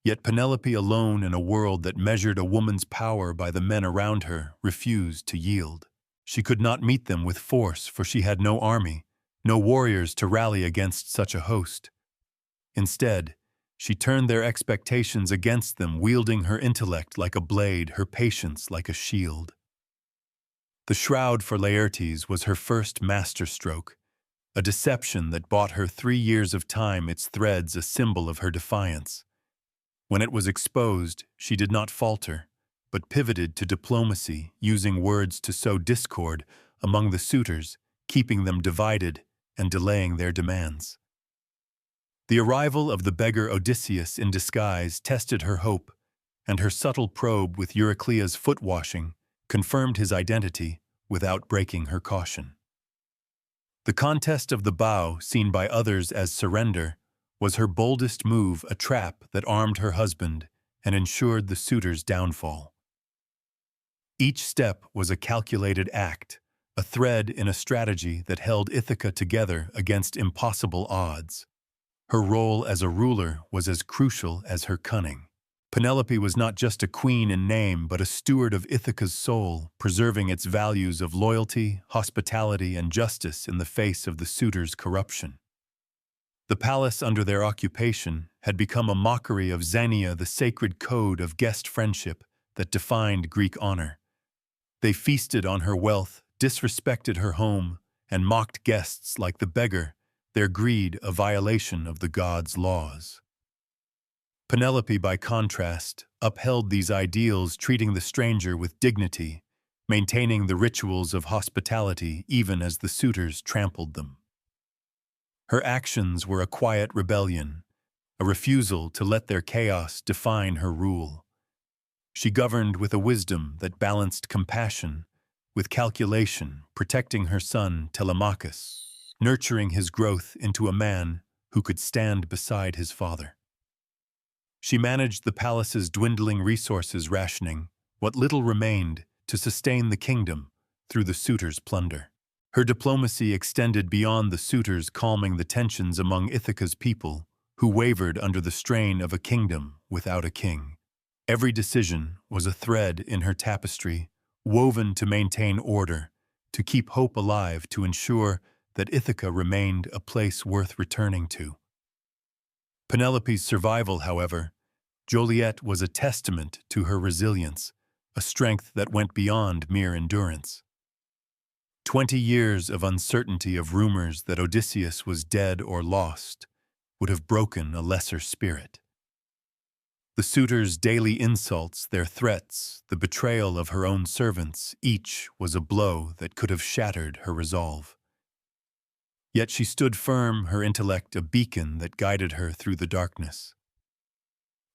Yet Penelope, alone in a world that measured a woman's power by the men around her, refused to yield. She could not meet them with force, for she had no army, no warriors to rally against such a host. Instead, she turned their expectations against them, wielding her intellect like a blade, her patience like a shield. The shroud for Laertes was her first masterstroke, a deception that bought her 3 years of time, its threads a symbol of her defiance. When it was exposed, she did not falter, but pivoted to diplomacy, using words to sow discord among the suitors, keeping them divided and delaying their demands. The arrival of the beggar Odysseus in disguise tested her hope, and her subtle probe with Euryclea's foot-washing confirmed his identity without breaking her caution. The contest of the bow, seen by others as surrender, was her boldest move, a trap that armed her husband and ensured the suitor's downfall. Each step was a calculated act, a thread in a strategy that held Ithaca together against impossible odds. Her role as a ruler was as crucial as her cunning. Penelope was not just a queen in name, but a steward of Ithaca's soul, preserving its values of loyalty, hospitality, and justice in the face of the suitors' corruption. The palace under their occupation had become a mockery of Xenia, the sacred code of guest friendship that defined Greek honor. They feasted on her wealth, disrespected her home, and mocked guests like the beggar, their greed a violation of the gods' laws. Penelope, by contrast, upheld these ideals, treating the stranger with dignity, maintaining the rituals of hospitality even as the suitors trampled them. Her actions were a quiet rebellion, a refusal to let their chaos define her rule. She governed with a wisdom that balanced compassion with calculation, protecting her son Telemachus, nurturing his growth into a man who could stand beside his father. She managed the palace's dwindling resources, rationing what little remained to sustain the kingdom through the suitors' plunder. Her diplomacy extended beyond the suitors, calming the tensions among Ithaca's people, who wavered under the strain of a kingdom without a king. Every decision was a thread in her tapestry, woven to maintain order, to keep hope alive, to ensure that Ithaca remained a place worth returning to. Penelope's survival, however, Joliet, was a testament to her resilience, a strength that went beyond mere endurance. 20 years of uncertainty, of rumors that Odysseus was dead or lost, would have broken a lesser spirit. The suitors' daily insults, their threats, the betrayal of her own servants, each was a blow that could have shattered her resolve. Yet she stood firm, her intellect a beacon that guided her through the darkness.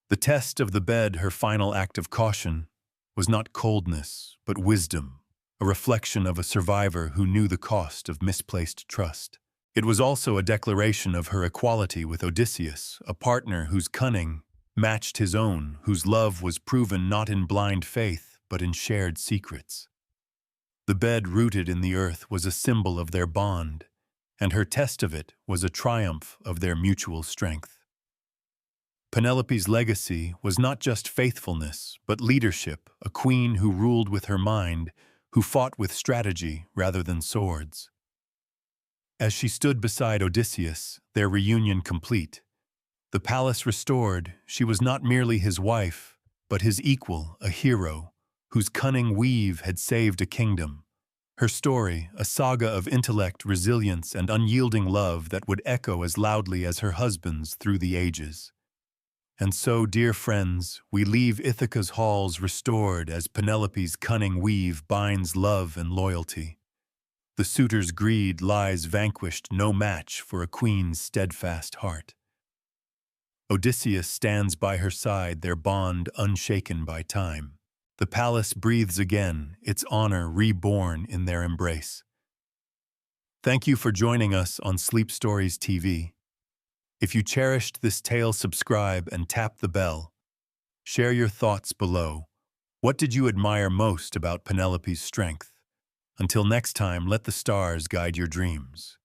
The test of the bed, her final act of caution, was not coldness, but wisdom, a reflection of a survivor who knew the cost of misplaced trust. It was also a declaration of her equality with Odysseus, a partner whose cunning matched his own, whose love was proven not in blind faith, but in shared secrets. The bed rooted in the earth was a symbol of their bond, and her test of it was a triumph of their mutual strength. Penelope's legacy was not just faithfulness, but leadership, a queen who ruled with her mind, who fought with strategy rather than swords. As she stood beside Odysseus, their reunion complete, the palace restored, she was not merely his wife, but his equal, a hero, whose cunning weave had saved a kingdom. Her story, a saga of intellect, resilience, and unyielding love that would echo as loudly as her husband's through the ages. And so, dear friends, we leave Ithaca's halls restored as Penelope's cunning weave binds love and loyalty. The suitor's greed lies vanquished, no match for a queen's steadfast heart. Odysseus stands by her side, their bond unshaken by time. The palace breathes again, its honor reborn in their embrace. Thank you for joining us on Sleep Stories TV. If you cherished this tale, subscribe and tap the bell. Share your thoughts below. What did you admire most about Penelope's strength? Until next time, let the stars guide your dreams.